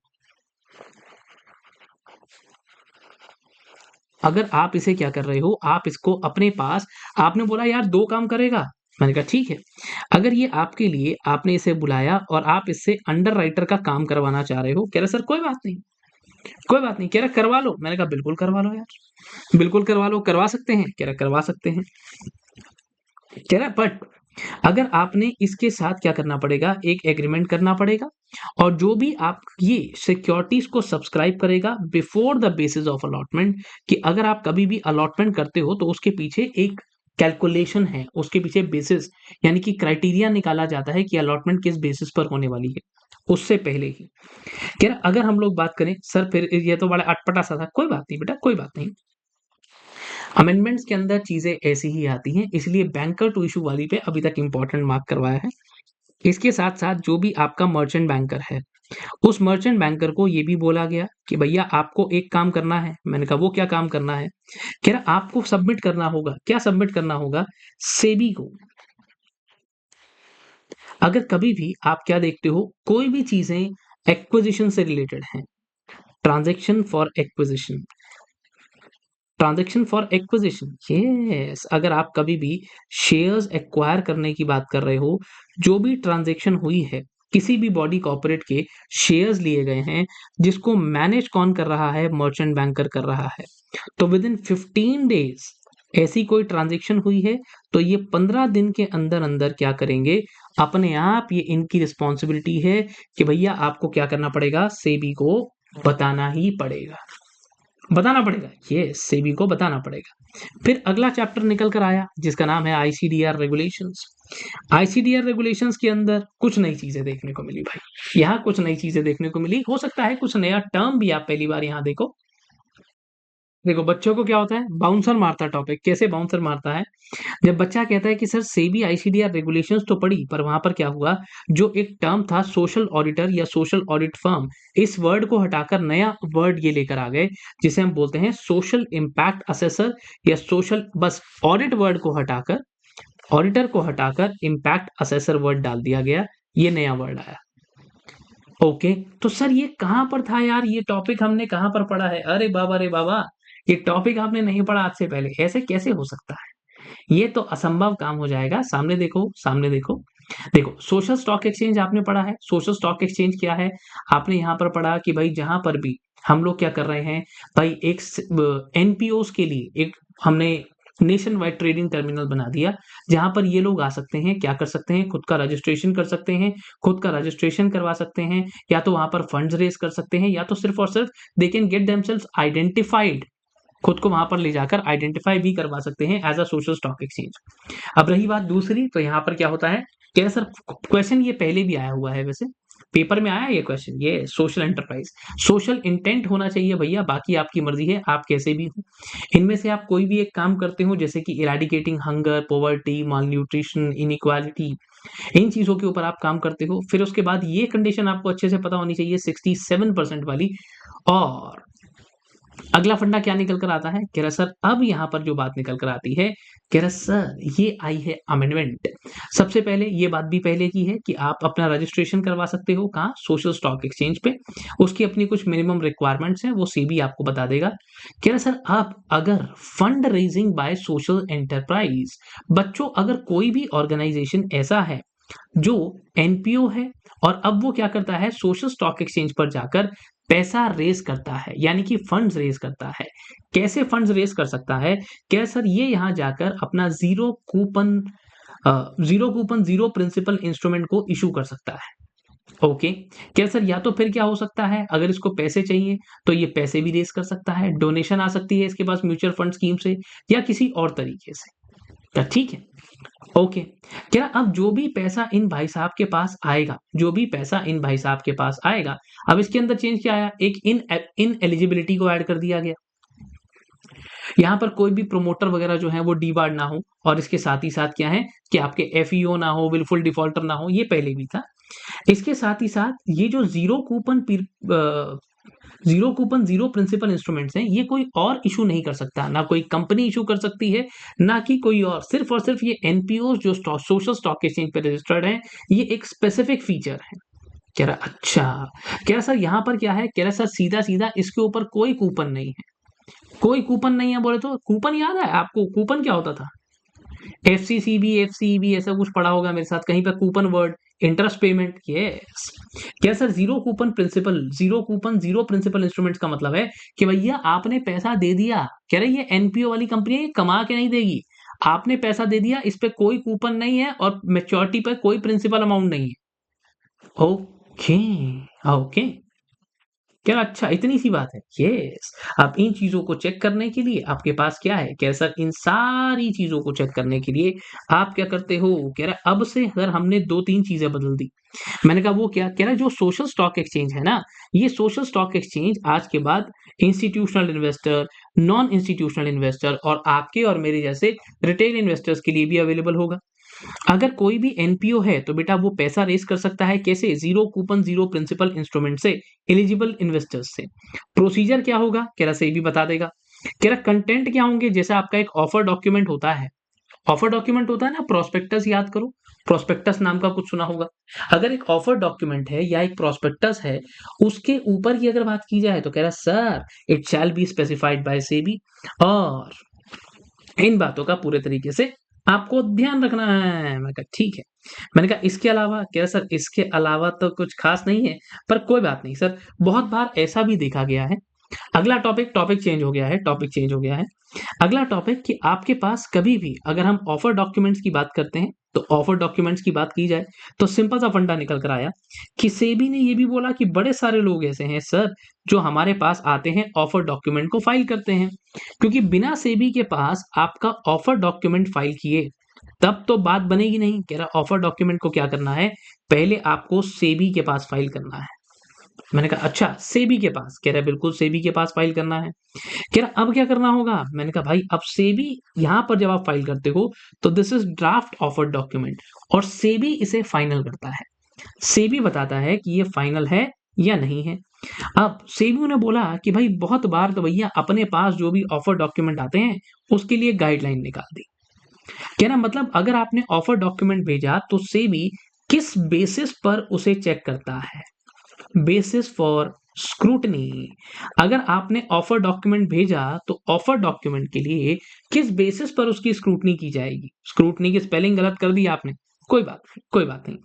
A: अगर आप इसे क्या कर रहे हो, आप इसको अपने पास, आपने बोला यार 2 काम करेगा, मैंने कहा ठीक है। अगर ये आपके लिए आपने इसे बुलाया और आप इससे अंडर राइटर का काम करवाना चाह रहे हो, कह रहा सर कोई बात नहीं, कोई बात नहीं, कह रहा करवा लो, मैंने कहा बिल्कुल करवा लो यार, बिल्कुल करवा लो, करवा सकते हैं, कह रहा करवा सकते हैं। कह रहा बट अगर आपने इसके साथ क्या करना पड़ेगा, एक एग्रीमेंट करना पड़ेगा, और जो भी आप ये सिक्योरिटीज को सब्सक्राइब करेगा before the basis of allotment, कि अगर आप कभी भी अलॉटमेंट करते हो तो उसके पीछे एक कैलकुलेशन है, उसके पीछे बेसिस यानी कि क्राइटेरिया निकाला जाता है कि अलॉटमेंट किस बेसिस पर होने वाली है, उससे पहले ही। कह रहा अगर हम लोग बात करें सर, फिर ये तो बड़ा अटपटा सा था, कोई बात नहीं बेटा कोई बात नहीं, अमेंडमेंट्स के अंदर चीजें ऐसी ही आती हैं, इसलिए बैंकर टू इशू वाली पे अभी तक इंपॉर्टेंट मार्क करवाया है। इसके साथ साथ जो भी आपका मर्चेंट बैंकर है, उस मर्चेंट बैंकर को ये भी बोला गया कि भैया आपको एक काम करना है, मैंने कहा वो क्या काम करना है, कह रहा आपको सबमिट करना होगा, क्या सबमिट करना होगा, सेबी को। अगर कभी भी आप क्या देखते हो, कोई भी चीजें एक्विजिशन से रिलेटेड हैं, transaction for acquisition, transaction for acquisition, yes, अगर आप कभी भी शेयर्स एक्वायर करने की बात कर रहे हो, जो भी ट्रांजैक्शन हुई है, किसी भी बॉडी कॉर्पोरेट के शेयर्स लिए गए हैं, जिसको मैनेज कौन कर रहा है, मर्चेंट बैंकर कर रहा है, तो विद इन 15 डेज ऐसी कोई ट्रांजैक्शन हुई है तो ये 15 दिन के अंदर अंदर क्या करेंगे, अपने आप ये इनकी रिस्पॉन्सिबिलिटी है कि भैया आपको क्या करना पड़ेगा, सेबी को बताना ही पड़ेगा, बताना पड़ेगा, ये सेबी को बताना पड़ेगा। फिर अगला चैप्टर निकल कर आया जिसका नाम है आईसीडीआर रेगुलेशंस। आईसीडीआर रेगुलेशंस के अंदर कुछ नई चीजें देखने को मिली भाई, यहाँ कुछ नई चीजें देखने को मिली, हो सकता है कुछ नया टर्म भी आप पहली बार यहाँ देखो। देखो बच्चों को क्या होता है, बाउंसर मारता टॉपिक, कैसे बाउंसर मारता है, जब बच्चा कहता है कि सर सेबी आईसीडीआर रेगुलेशंस तो पढ़ी, पर वहां पर क्या हुआ, जो एक टर्म था सोशल ऑडिटर या सोशल ऑडिट फर्म, इस वर्ड को हटाकर नया वर्ड ये लेकर आ गए जिसे हम बोलते हैं सोशल इम्पैक्ट असेसर या सोशल, बस ऑडिट वर्ड को हटाकर, ऑडिटर को हटाकर इम्पैक्ट असेसर वर्ड डाल दिया गया, ये नया वर्ड आया। ओके, तो सर ये कहां पर था यार, ये टॉपिक हमने कहां पर पढ़ा है, अरे बाबा रे बाबा, ये टॉपिक आपने नहीं पढ़ा आज से पहले, ऐसे कैसे हो सकता है, ये तो असंभव काम हो जाएगा। सामने देखो, सामने देखो, देखो सोशल स्टॉक एक्सचेंज आपने पढ़ा है, सोशल स्टॉक एक्सचेंज क्या है, आपने यहाँ पर पढ़ा कि भाई जहां पर भी हम लोग क्या कर रहे हैं, भाई एक एनपीओस के लिए एक हमने नेशन वाइड ट्रेडिंग टर्मिनल बना दिया, जहां पर ये लोग आ सकते हैं, क्या कर सकते हैं, खुद का रजिस्ट्रेशन कर सकते हैं, खुद का रजिस्ट्रेशन करवा सकते हैं, या तो वहां पर फंड्स रेज कर सकते हैं, या तो सिर्फ और सिर्फ they can get themselves identified, खुद को वहां पर ले जाकर आइडेंटिफाई भी करवा सकते हैं as a social stock exchange. अब रही बात दूसरी, तो यहाँ पर क्या होता है, क्या सर, क्वेश्चन ये पहले भी आया हुआ है, वैसे पेपर में आया ये क्वेश्चन, ये सोशल एंटरप्राइज, सोशल इंटेंट होना चाहिए भैया, बाकी आपकी मर्जी है, आप कैसे भी हो। इनमें से आप कोई भी एक काम करते हो, जैसे कि इराडिकेटिंग हंगर, पॉवर्टी, माल न्यूट्रिशन, इनइक्वालिटी, इन चीजों के ऊपर आप काम करते हो, फिर उसके बाद ये कंडीशन आपको अच्छे से पता होनी चाहिए 67% वाली। और अगला फंडा क्या निकल कर आता है, कह रहा सर अब यहाँ पर जो बात निकल कर आती है, कह रहा सर ये आई है अमेंडमेंट। सबसे पहले ये बात भी पहले की है कि आप अपना रजिस्ट्रेशन करवा सकते हो, कहाँ, सोशल स्टॉक एक्सचेंज पे। उसकी अपनी कुछ मिनिमम रिक्वायरमेंट्स हैं, वो सेबी आपको बता देगा। कह रहा सर आप अगर fund raising by social enterprise, बच्चों अगर कोई भी ऑर्गेनाइजेशन ऐसा है जो एनपीओ है, और अब वो क्या करता है, सोशल स्टॉक एक्सचेंज पर जाकर पैसा रेज करता है, यानी कि फंड्स रेज करता है। कैसे फंड्स रेज कर सकता है, क्या सर, ये यहां जाकर अपना zero coupon zero principal instrument को इशू कर सकता है। ओके, क्या सर, या तो फिर क्या हो सकता है, अगर इसको पैसे चाहिए तो ये पैसे भी रेज कर सकता है, डोनेशन आ सकती है इसके पास म्यूचुअल फंड स्कीम से, या किसी और तरीके से। तो ठीक है, ओके। क्या अब जो भी पैसा इन भाई साहब के पास आएगा, जो भी पैसा इन भाई साहब के पास आएगा, अब इसके अंदर चेंज क्या आया, एक इन एलिजिबिलिटी को ऐड कर दिया गया। यहाँ पर कोई भी प्रोमोटर वगैरह जो है वो डीबार्ड ना हो, और इसके साथ ही साथ क्या है कि आपके एफईओ ना हो, विलफुल डिफॉल्टर ना हो, ये पहले भी था। इसके साथ ही साथ ये जो जीरो प्रिंसिपल इंस्ट्रूमेंट्स हैं, ये कोई और इशू नहीं कर सकता, ना कोई कंपनी इशू कर सकती है, ना कि कोई और सिर्फ ये एनपीओ जो सोशल स्टॉक एक्सचेंज पे रजिस्टर्ड है, ये एक स्पेसिफिक फीचर है। कह रहा अच्छा, कह रहा सर यहाँ पर क्या है, कह रहा सर सीधा सीधा इसके ऊपर कोई कूपन नहीं है, कोई कूपन नहीं है। बोले तो कूपन याद है आपको, कूपन क्या होता था, एफसीसीबी ऐसा कुछ पढ़ा होगा मेरे साथ कहीं पर, coupon word, interest payment, yes. क्या sir, zero coupon zero principal instruments का मतलब है कि भैया आपने पैसा दे दिया, कह रहे ये एनपीओ वाली कंपनी है, ये कमा के नहीं देगी, आपने पैसा दे दिया, इस पे कोई कूपन नहीं है, और मेच्योरिटी पे कोई प्रिंसिपल अमाउंट नहीं है। ओके, ओके, क्या अच्छा, इतनी सी बात है, यस। अब इन चीजों को चेक करने के लिए आपके पास क्या है, क्या सर, इन सारी चीजों को चेक करने के लिए आप क्या करते हो, कह रहा अब से अगर हमने दो तीन चीजें बदल दी। मैंने कहा वो क्या, कह रहा जो सोशल स्टॉक एक्सचेंज है ना, ये सोशल स्टॉक एक्सचेंज आज के बाद institutional investor, non institutional investor, और आपके और मेरे जैसे रिटेल इन्वेस्टर्स के लिए भी अवेलेबल होगा। अगर कोई भी एनपीओ है तो बेटा वो पैसा रेज कर सकता है, कैसे, zero coupon zero principal instrument से, एलिजिबल इन्वेस्टर्स से। प्रोसीजर क्या होगा, कह रहा सही भी बता देगा। कह रहा कंटेंट क्या होंगे, जैसे आपका एक ऑफर डॉक्यूमेंट होता है, ऑफर डॉक्यूमेंट होता है ना, प्रोस्पेक्टस याद करो, प्रोस्पेक्टस नाम का कुछ सुना होगा। अगर एक ऑफर डॉक्यूमेंट है या एक प्रोस्पेक्टस है, उसके ऊपर की अगर बात की जाए तो कह रहा sir it shall be specified by SEBI, और इन बातों का पूरे तरीके से आपको ध्यान रखना है। मैं कहा ठीक है। मैंने कहा इसके अलावा, क्या सर इसके अलावा तो कुछ खास नहीं है, पर कोई बात नहीं सर, बहुत बार ऐसा भी देखा गया है। अगला टॉपिक चेंज हो गया है, टॉपिक चेंज हो गया है। अगला टॉपिक कि आपके पास कभी भी अगर हम ऑफर डॉक्यूमेंट्स की बात करते हैं, तो ऑफर डॉक्यूमेंट्स की बात की जाए तो सिंपल सा फंडा निकल कर आया कि सेबी ने ये भी बोला कि बड़े सारे लोग ऐसे हैं सर जो हमारे पास आते हैं, ऑफर डॉक्यूमेंट को फाइल करते हैं, क्योंकि बिना सेबी के पास आपका ऑफर डॉक्यूमेंट फाइल किए तब तो बात बनेगी नहीं। कह रहा ऑफर डॉक्यूमेंट को क्या करना है, पहले आपको सेबी के पास फाइल करना है। मैंने कहा अच्छा सेबी के पास, कह रहा बिल्कुल सेबी के पास फाइल करना है। कह रहा अब क्या करना होगा, मैंने कहा भाई अब सेबी यहां पर जब आप फाइल करते हो तो this is draft offer document, और सेबी इसे फाइनल करता है, सेबी बताता है कि ये फाइनल है या नहीं है। अब सेबी ने बोला कि भाई बहुत बार तो भैया अपने पास जो भी ऑफर डॉक्यूमेंट आते हैं उसके लिए गाइडलाइन निकाल दी। कह रहा मतलब अगर आपने ऑफर डॉक्यूमेंट भेजा तो सेबी किस बेसिस पर उसे चेक करता है, बेसिस फॉर स्क्रूटनी। अगर आपने ऑफर डॉक्यूमेंट भेजा तो ऑफर डॉक्यूमेंट के लिए किस बेसिस पर उसकी स्क्रूटनी की जाएगी। स्क्रूटनी की स्पेलिंग गलत कर दी आपने, कोई बात नहीं,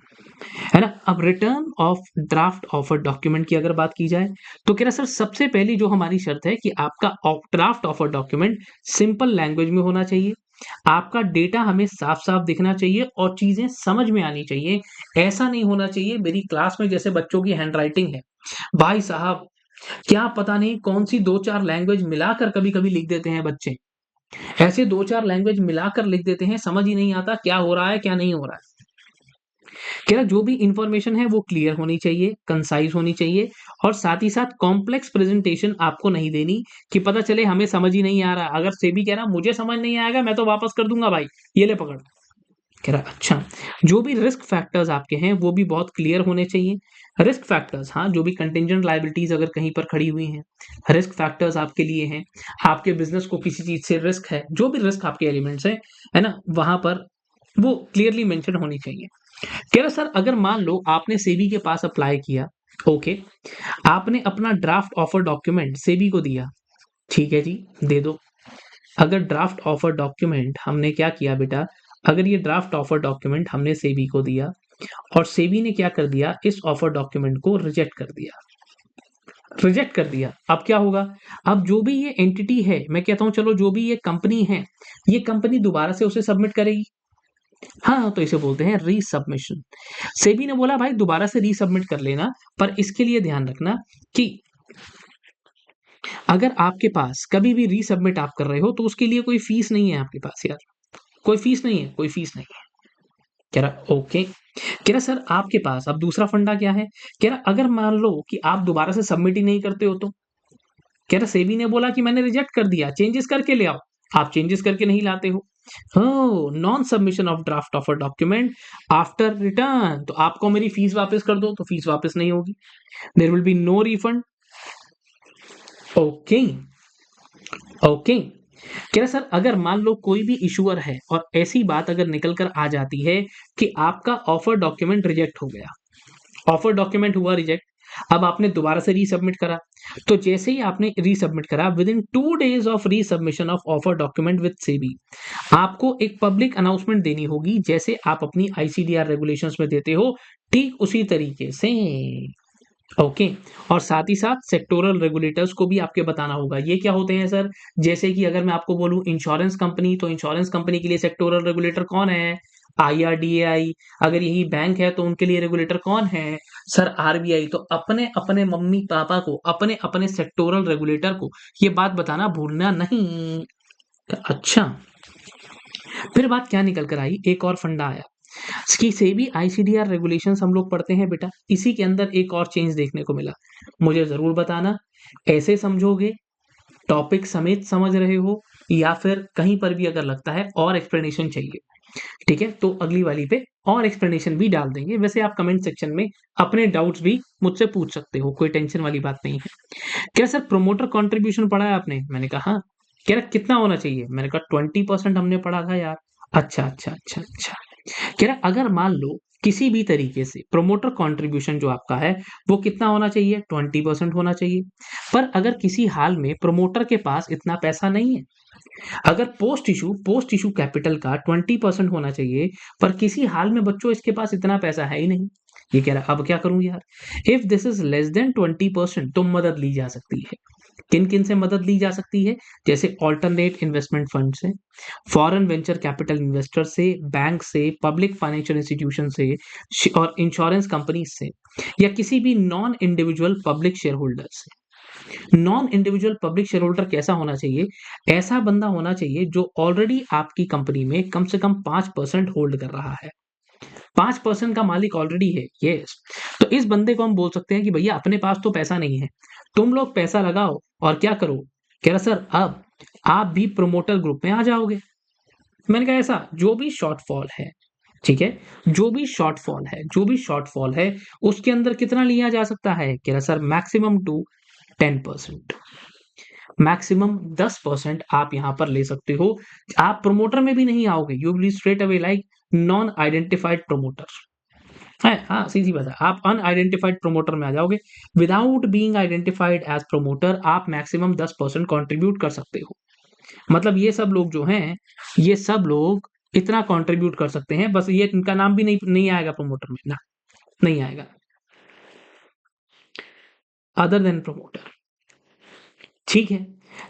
A: है ना। अब return of draft offer document की अगर बात की जाए तो कह रहा सर सबसे पहली जो हमारी शर्त है कि आपका draft offer document simple language में होना चाहिए, आपका डेटा हमें साफ-साफ दिखना चाहिए और चीज़ें समझ में आनी चाहिए। ऐसा नहीं होना चाहिए मेरी क्लास में जैसे बच्चों की हैंडराइटिंग है, भाई साहब क्या पता नहीं कौन-सी 2-4 लैंग्वेज मिलाकर कभी-कभी लिख देते हैं बच्चे। ऐसे 2-4 लैंग्वेज मिलाकर लिख देते हैं, समझ ही नहीं आता क्या हो रहा है, क्या नहीं हो रहा है। कह रहा जो भी इन्फॉर्मेशन है वो क्लियर होनी चाहिए, कंसाइज़ होनी चाहिए और साथ ही साथ कॉम्प्लेक्स प्रेज़ेंटेशन आपको नहीं देनी कि पता चले हमें समझ ही नहीं आ रहा। अगर सेबी कह रहा मुझे समझ नहीं आएगा मैं तो वापस कर दूँगा भाई, ये ले पकड़। कह रहा अच्छा, जो भी रिस्क फैक्टर्स आपके हैं वो भी बहुत क्लियर होने चाहिए। रिस्क फैक्टर्स हाँ, जो भी कंटिंजेंट लायबिलिटीज़ अगर कहीं पर खड़ी हुई हैं, रिस्क फैक्टर्स आपके लिए हैं, आपके बिज़नेस को किसी चीज़ से रिस्क है, जो भी रिस्क आपके एलिमेंट्स हैं, है ना? वहाँ पर वो क्लियरली मेंशन होनी चाहिए। कह रहा सर अगर मान लो आपने सेबी के पास अप्लाई किया, ओके, आपने अपना ड्राफ्ट ऑफर डॉक्यूमेंट सेबी को दिया, ठीक है जी, दे दो। अगर ड्राफ्ट ऑफर डॉक्यूमेंट हमने क्या किया बेटा, अगर ये ड्राफ्ट ऑफर डॉक्यूमेंट हमने सेबी को दिया और सेबी ने क्या कर दिया, इस ऑफर डॉक्यूमेंट को रिजेक्ट कर दिया, रिजेक्ट कर दिया, अब क्या होगा? अब जो भी ये एंटिटी है, मैं कहता हूँ चलो जो भी ये कंपनी है, ये कंपनी दोबारा से उसे सबमिट करेगी। हाँ, तो इसे बोलते हैं रीसबमिशन। सेबी ने बोला भाई दोबारा से रीसबमिट कर लेना, पर इसके लिए ध्यान रखना कि अगर आपके पास कभी भी रीसबमिट आप कर रहे हो तो उसके लिए कोई फीस नहीं है आपके पास यार, कोई फीस नहीं है, कोई फीस नहीं है। कह रहा ओके, कह रहा सर आपके पास अब दूसरा फंडा क्या है? कह रहा अगर मान लो कि आप दोबारा से सबमिट ही नहीं करते हो तो? कह रहा सेबी ने बोला कि मैंने रिजेक्ट कर दिया, चेंजेस करके ले आओ। आप चेंजेस करके नहीं लाते हो। Oh! Non submission of draft of a document after return, तो आपको मेरी फीस वापस कर दो, तो फीस वापस नहीं होगी। There will be no refund. Okay, okay. कह रहा सर अगर मान लो कोई भी इश्यूअर है और ऐसी बात अगर निकल कर आ जाती है कि आपका ऑफर डॉक्यूमेंट रिजेक्ट हो गया, ऑफर डॉक्यूमेंट हुआ रिजेक्ट, अब आपने दोबारा से रीसबमिट करा, तो जैसे ही आपने रीसबमिट करा within 2 days of resubmission of offer document with SEBI, आपको एक पब्लिक अनाउंसमेंट देनी होगी जैसे आप अपनी आईसीडीआर रेगुलेशंस में देते हो, ठीक उसी तरीके से। ओके, और साथ ही साथ सेक्टोरल रेगुलेटर्स को भी आपके बताना होगा। ये क्या होते हैं सर? जैसे कि अगर मैं आपको बोलूँ इंश्योरेंस कंपनी, तो इंश्योरेंस कंपनी के लिए सेक्टोरल रेगुलेटर कौन है? आईआरडीएआई। अगर यही बैंक है तो उनके लिए रेगुलेटर कौन है? Sir RBI. तो अपने-अपने मम्मी-पापा को, अपने-अपने सेक्टोरल रेगुलेटर को ये बात बताना भूलना नहीं। अच्छा, फिर बात क्या निकल कर आई, एक और फंडा आया कि सेबी आईसीडीआर रेगुलेशंस हम लोग पढ़ते हैं बेटा, इसी के अंदर एक और चेंज देखने को मिला। मुझे ज़रूर बताना, ऐसे समझोगे, टॉपिक समेत समझ रहे हो या फिर कहीं पर भी अगर लगता है और एक्सप्लेनेशन चाहिए, ठीक है? तो अगली वाली पे और एक्सप्लेनेशन भी डाल देंगे। वैसे आप कमेंट सेक्शन में अपने डाउट्स भी मुझसे पूछ सकते हो, कोई टेंशन वाली बात नहीं है। कह रहा सर प्रोमोटर कंट्रीब्यूशन पढ़ा है आपने? मैंने कहा हाँ। कह रहा कितना होना चाहिए? मैंने कहा 20% हमने पढ़ा था यार। अच्छा, अच्छा, अच्छा, अच्छा। कह रहा अगर मान लो किसी भी तरीके से प्रोमोटर कंट्रीब्यूशन जो आपका है वो कितना होना चाहिए? 20% होना चाहिए। पर अगर किसी हाल में प्रमोटर के पास इतना पैसा नहीं है, अगर पोस्ट इशू कैपिटल का 20% होना चाहिए, पर किसी हाल में बच्चों इसके पास इतना पैसा है ही नहीं। ये कह रहा अब क्या करूं यार? If this is less than 20% तो मदद ली जा सकती है। किन किन से मदद ली जा सकती है? जैसे ऑल्टरनेट इन्वेस्टमेंट फंड से, फॉरेन वेंचर कैपिटल इन्वेस्टर से, बैंक से, पब्लिक फाइनेंशियल इंस्टीट्यूशन से और इंश्योरेंस कंपनी से, या किसी भी non individual public shareholder से। Non individual public shareholder कैसा होना चाहिए? ऐसा बंदा होना चाहिए जो ऑलरेडी आपकी कंपनी में कम से कम 5% होल्ड कर रहा है। 5% का मालिक ऑलरेडी है, यस। तो इस बंदे को हम बोल सकते हैं कि भैया अपने पास तो पैसा नहीं है, तुम लोग पैसा लगाओ और क्या करो? कह रहा सर अब आप भी प्रोमोटर ग्रुप में आ जाओगे। मैंने कहा ऐसा जो भी शॉर्टफॉल है, ठीक है? जो भी शॉर्टफॉल है उसके अंदर कितना लिया जा सकता है? कह रहा सर मैक्सिमम टू 10%, मैक्सिमम 10% आप यहाँ पर ले सकते हो। आप प्रमोटर में भी नहीं आओगे, you will straight away like non identified promoter है। हाँ, सीधी बात है, आप अनआइडेंटिफाइड प्रमोटर में आ जाओगे। Without being identified as promoter आप मैक्सिमम 10% कंट्रीब्यूट कर सकते हो। मतलब ये सब लोग जो हैं, ये सब लोग इतना कंट्रीब्यूट कर सकते हैं, बस ये इनका नाम भी नहीं आएगा प्रमोटर में ना, नहीं आएगा। अदर देन प्रमोटर, ठीक है।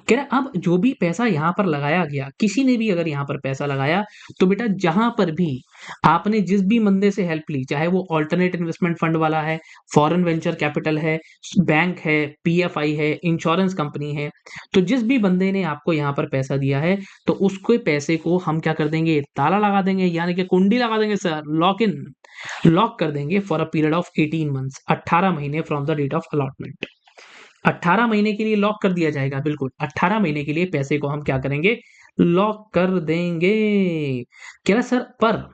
A: कह रहा अब जो भी पैसा यहाँ पर लगाया गया, किसी ने भी अगर यहाँ पर पैसा लगाया, तो बेटा जहां पर भी आपने जिस भी बंदे से हेल्प ली, चाहे वो ऑल्टरनेट इन्वेस्टमेंट फंड वाला है, फॉरेन वेंचर कैपिटल है, बैंक है, पीएफआई है, इंश्योरेंस कंपनी है, तो जिस भी बंदे ने आपको यहाँ पर पैसा दिया है, तो उसके पैसे को हम क्या कर देंगे, ताला लगा देंगे, यानी कि कुंडी लगा देंगे सर, लॉक कर देंगे for a period of 18 months, 18 महीने from the date of allotment. 18 महीने के लिए लॉक कर दिया जाएगा, बिल्कुल 18 महीने के लिए पैसे को हम क्या करेंगे, लॉक कर देंगे। कह रहा सर पर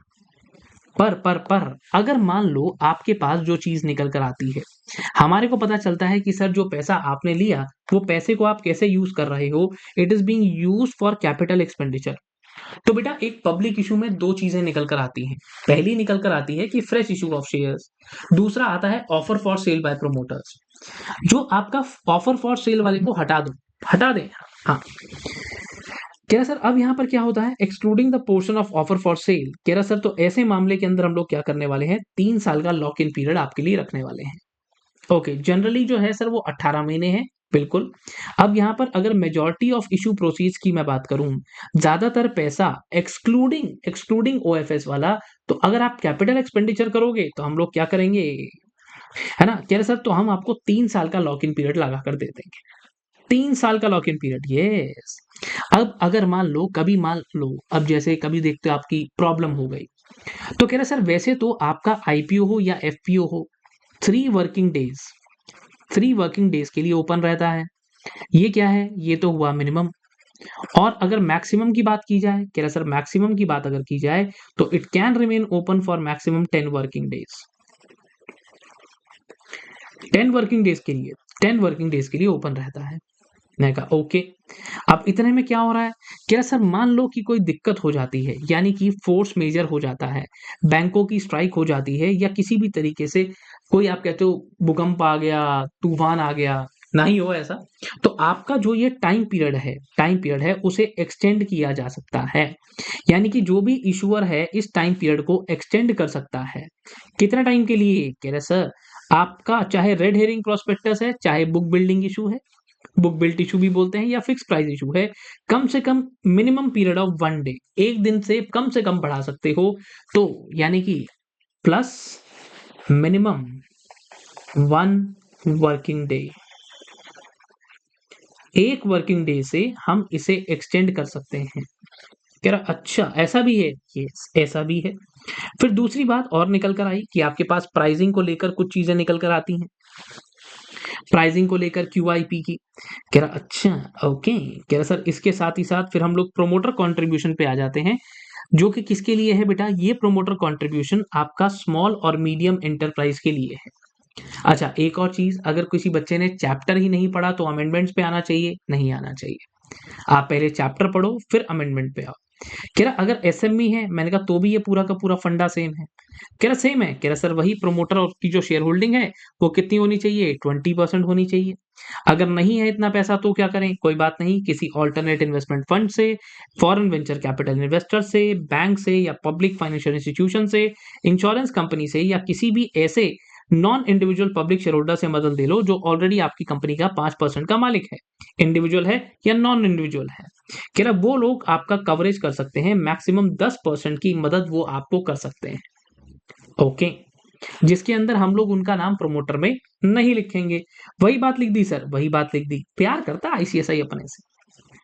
A: अगर मान लो आपके पास जो चीज निकल कर आती है, हमारे को पता चलता है कि सर जो पैसा आपने लिया, वो पैसे को आप कैसे यूज कर रहे हो, it is being use for capital expenditure. तो बेटा एक पब्लिक इशू में दो चीजें निकल कर आती हैं। पहली निकल कर आती है कि फ्रेश इशू ऑफ शेयर्स, दूसरा आता है offer for sale by promoters. जो आपका ऑफर फॉर सेल वाले को हटा दें। हाँ, कह रहा सर अब यहाँ पर क्या होता है, excluding the portion of offer for cell. कह रहा सर तो ऐसे मामले के अंदर हम लोग क्या करने वाले हैं, 3 साल का लॉक इन पीरियड आपके लिए रखने वाले हैं। ओके, जनरली जो है सर वो 18 महीने है, बिल्कुल। अब यहाँ पर अगर मेजॉरिटी ऑफ इशू प्रोसीड्स की मैं बात करूं, ज्यादातर पैसा एक्सक्लूडिंग ओएफएस वाला, तो अगर आप कैपिटल एक्सपेंडिचर करोगे तो हम लोग क्या करेंगे, है ना। कह रहे सर तो हम आपको 3 साल का लॉक इन पीरियड लगा कर दे देंगे, 3 साल का लॉक इन पीरियड, यस। अब अगर मान लो अब जैसे कभी देखते हो आपकी प्रॉब्लम हो गई, तो कह रहे सर वैसे तो आपका आईपीओ हो या एफपीओ हो, 3 वर्किंग डेज 3 वर्किंग डेज के लिए ओपन रहता है। ये क्या है, ये तो हुआ मिनिमम। और अगर मैक्सिमम की बात की जाए, कह रहा सर मैक्सिमम की बात अगर की जाए, तो it can remain open for maximum 10 working days. 10 working days के लिए ओपन रहता है। मैंने कहा ओके। अब इतने में क्या हो रहा है, क्या सर मान लो कि कोई दिक्कत हो जाती है, यानी कि फोर्स मेजर हो जाता है, बैंकों की स्ट्राइक हो जाती है, या किसी भी तरीके से कोई आप कहते हो भूकंप आ गया, तूफान आ गया, ना ही हो ऐसा, तो आपका जो ये टाइम पीरियड है उसे एक्सटेंड किया जा सकता है। यानी कि जो भी इशूअर है इस टाइम पीरियड को एक्सटेंड कर सकता है। कितना टाइम के लिए, कह रहे सर आपका चाहे रेड हेरिंग प्रोस्पेक्टस है, चाहे बुक बिल्डिंग इशू है, बुक बिल्ट इशू भी बोलते हैं, या फिक्स प्राइस इशू है, कम से कम मिनिमम पीरियड ऑफ 1 डे, एक दिन से कम बढ़ा सकते हो। तो यानी कि plus minimum 1 working day, 1 working day से हम इसे एक्सटेंड कर सकते हैं। कह रहा अच्छा ऐसा भी है, यस ऐसा भी है। फिर दूसरी बात और निकल कर आई कि आपके पास प्राइसिंग को लेकर कुछ चीजें निकल कर आती हैं, प्राइसिंग को लेकर क्यूआईपी की। कह रहा अच्छा ओके। कह रहा सर इसके साथ ही साथ फिर हम लोग प्रोमोटर कंट्रीब्यूशन पे आ जाते हैं, जो कि किसके लिए है बेटा, ये प्रोमोटर कंट्रीब्यूशन आपका स्मॉल और मीडियम एंटरप्राइज के लिए है। अच्छा एक और चीज, अगर किसी बच्चे ने चैप्टर ही नहीं पढ़ा तो अमेंडमेंट्स पे आना चाहिए, नहीं आना चाहिए। आप पहले चैप्टर पढ़ो फिर अमेंडमेंट पे आओ। कह रहा अगर एसएमई है, मैंने कहा तो भी ये पूरा का पूरा फंडा सेम है। कह रहा सेम है, कह रहा सर वही प्रमोटर की जो शेयर होल्डिंग है वो कितनी होनी चाहिए, 20% होनी चाहिए। अगर नहीं है इतना पैसा तो क्या करें, कोई बात नहीं, किसी ऑल्टरनेट इन्वेस्टमेंट फंड से, फॉरेन वेंचर कैपिटल इन्वेस्टर से, बैंक से, या पब्लिक फाइनेंशियल इंस्टीट्यूशन से, इंश्योरेंस कंपनी से, या किसी भी ऐसे non individual public shareholder से मदद ले लो जो ऑलरेडी आपकी कंपनी का 5% का मालिक है, इंडिविजुअल है या नॉन इंडिविजुअल है। कह रहा वो लोग आपका कवरेज कर सकते हैं, मैक्सिमम 10% की मदद वो आपको कर सकते हैं। ओके, जिसके अंदर हम लोग उनका नाम प्रमोटर में नहीं लिखेंगे। वही बात लिख दी सर, वही बात लिख दी। प्यार करता है आईसीएसआई अपने से,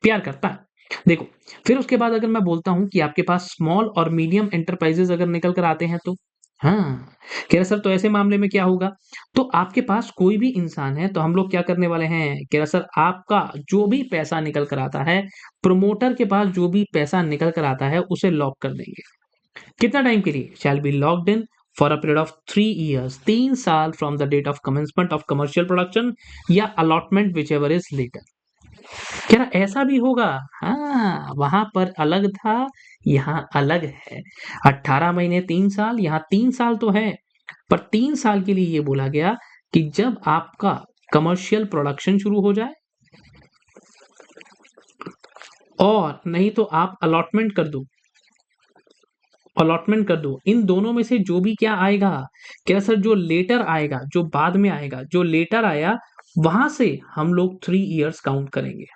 A: प्यार करता है। देखो फिर उसके बाद अगर मैं बोलता हूं कि आपके पास स्मॉल और मीडियम एंटरप्राइजेस अगर निकल कर आते हैं, तो हाँ, कह रहा सर तो ऐसे मामले में क्या होगा, तो आपके पास कोई भी इंसान है तो हम लोग क्या करने वाले हैं, कह रहा सर आपका जो भी पैसा निकल कर आता है, प्रमोटर के पास जो भी पैसा निकल कर आता है उसे लॉक कर देंगे। कितना टाइम के लिए, shall be locked in for a period of 3 years, 3 साल from the date of commencement of commercial production या allotment whichever is later. कह रहा ऐसा भी होगा, हाँ वहां पर अलग था, यहाँ अलग है। 18 महीने 3 साल, यहाँ 3 साल तो है, पर 3 साल के लिए ये बोला गया कि जब आपका कमर्शियल प्रोडक्शन शुरू हो जाए, और नहीं तो आप अलॉटमेंट कर दो, इन दोनों में से जो भी क्या आएगा, क्या सर जो लेटर आएगा, जो बाद में आएगा, जो लेटर आया वहां से हम लोग 3 years काउंट करेंगे।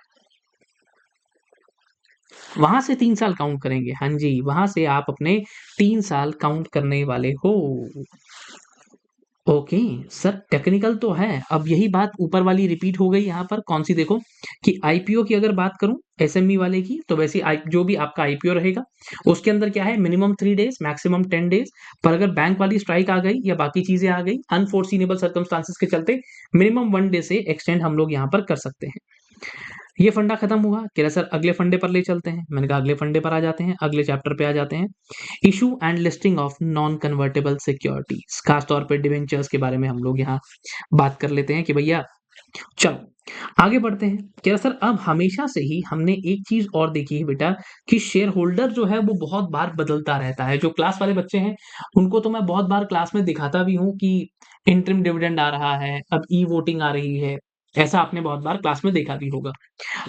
A: वहां से 3 साल काउंट करेंगे। हाँ जी, वहां से आप अपने 3 साल काउंट करने वाले हो। ओके सर, टेक्निकल तो है। अब यही बात ऊपर वाली रिपीट हो गई यहाँ पर, कौन सी देखो, कि आईपीओ की अगर बात करूं एसएमई वाले की, तो वैसे जो भी आपका आईपीओ रहेगा उसके अंदर क्या है, मिनिमम 3 डेज मैक्सिमम 10 डेज। पर अगर बैंक वाली स्ट्राइक आ गई या बाकी चीजें आ गई अनफोर्सिनेबल सर्कमस्टांसेस के चलते, मिनिमम 1 डे से एक्सटेंड हम लोग यहाँ पर कर सकते हैं। ये फंडा खत्म हुआ, कह रहा सर अगले फंडे पर ले चलते हैं। मैंने कहा अगले फंडे पर आ जाते हैं, अगले चैप्टर पे आ जाते हैं। Issue and listing of non convertible securities, खासतौर पे डिवेंचर्स के बारे में हम लोग यहाँ बात कर लेते हैं कि भैया चलो आगे बढ़ते हैं। कह रहा सर अब हमेशा से ही हमने एक चीज और देखी है बेटा, कि शेयर होल्डर जो है वो बहुत बार बदलता रहता है। जो क्लास वाले बच्चे हैं उनको तो मैं बहुत बार क्लास में दिखाता भी हूँ कि इंटरिम डिविडेंड आ रहा है, अब ई वोटिंग आ रही है, ऐसा आपने बहुत बार क्लास में देखा भी होगा।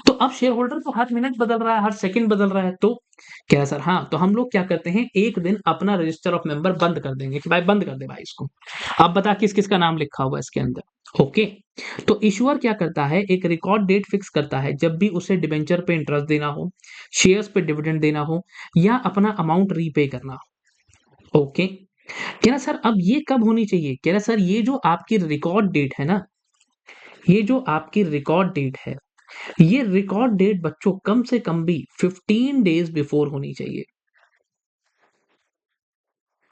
A: तो अब शेयर होल्डर तो हर मिनट बदल रहा है, हर सेकंड बदल रहा है। तो क्या सर, हाँ, तो हम लोग क्या करते हैं, एक दिन अपना रजिस्टर ऑफ मेंबर बंद कर देंगे कि भाई बंद कर दे भाई इसको। अब बता किस किस का नाम लिखा हुआ है इसके अंदर। ओके, तो इशुअर क्या करता है, एक रिकॉर्ड डेट फिक्स करता है जब भी उसे डिबेंचर पे इंटरेस्ट देना हो, शेयर्स पे डिविडेंड देना हो, या अपना अमाउंट रीपे करना हो। ओके, कह रहा सर अब ये कब होनी चाहिए, कह रहा सर ये जो आपकी रिकॉर्ड डेट है ना, ये जो आपकी रिकॉर्ड डेट है, ये रिकॉर्ड डेट बच्चों कम से कम भी 15 डेज बिफोर होनी चाहिए।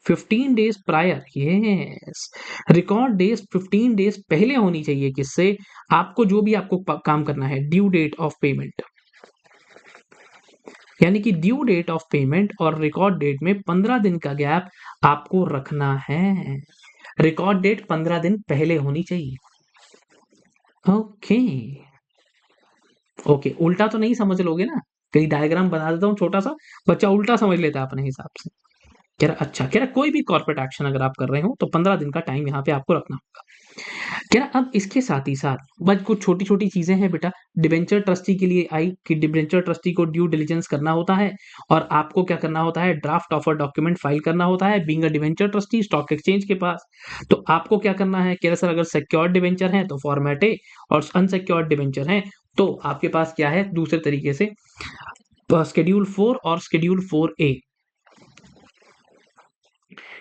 A: 15 days prior, yes, record days 15 days पहले होनी चाहिए। किससे, आपको जो भी आपको काम करना है, ड्यू डेट ऑफ पेमेंट, यानी कि ड्यू डेट ऑफ पेमेंट और रिकॉर्ड डेट में 15 दिन का गैप आपको रखना है। रिकॉर्ड डेट 15 दिन पहले होनी चाहिए। ओके, ओके, उल्टा तो नहीं समझ लोगे ना, कहीं डायग्राम बना देता हूँ छोटा सा, बच्चा उल्टा समझ लेता है अपने हिसाब से। कह रहा अच्छा, कह रहा कोई भी कॉर्पोरेट एक्शन अगर आप कर रहे हो तो 15 दिन का टाइम यहाँ पे आपको रखना होगा। कह रहा अब इसके साथ ही साथ बस कुछ छोटी छोटी चीजें हैं बेटा, डिबेंचर ट्रस्टी के लिए आई कि डिबेंचर ट्रस्टी को ड्यू डिलिजेंस करना होता है, और आपको क्या करना होता है, ड्राफ्ट ऑफर डॉक्यूमेंट फाइल करना होता है, being a debenture trustee stock exchange के पास। तो आपको क्या करना है, कह रहा सर अगर सिक्योर्ड डिबेंचर है तो फॉर्मेट ए, और अनसिक्योर्ड डिबेंचर है तो आपके पास क्या है, दूसरे तरीके से शेड्यूल 4 और शेड्यूल 4A।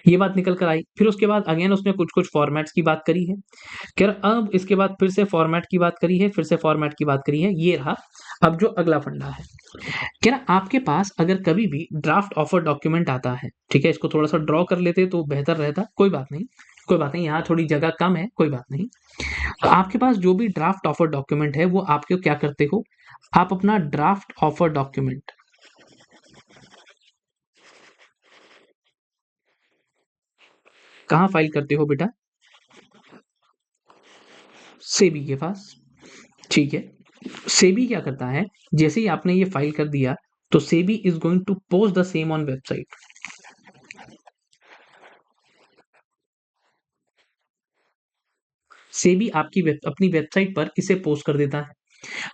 A: ये बात निकल कर आई। फिर उसके बाद अगेन उसने कुछ कुछ फॉर्मेट्स की बात करी है। खैर अब इसके बाद फिर से फॉर्मेट की बात करी है, फिर से फॉर्मेट की बात करी है। ये रहा अब जो अगला फंडा है। कह रहा आपके पास अगर कभी भी ड्राफ्ट ऑफर डॉक्यूमेंट आता है, ठीक है, इसको थोड़ा सा ड्रॉ कर लेते तो बेहतर रहता, कोई बात नहीं, कोई बात नहीं, यहाँ थोड़ी जगह कम है, कोई बात नहीं। तो आपके पास जो भी ड्राफ्ट ऑफर डॉक्यूमेंट है वो आपके क्या करते हो, आप अपना ड्राफ्ट ऑफर डॉक्यूमेंट कहाँ फाइल करते हो बेटा, सेबी के पास, ठीक है। सेबी क्या करता है, जैसे ही आपने ये फाइल कर दिया तो SEBI is going to post the same on website. SEBI आपकी अपनी वेबसाइट पर इसे पोस्ट कर देता है।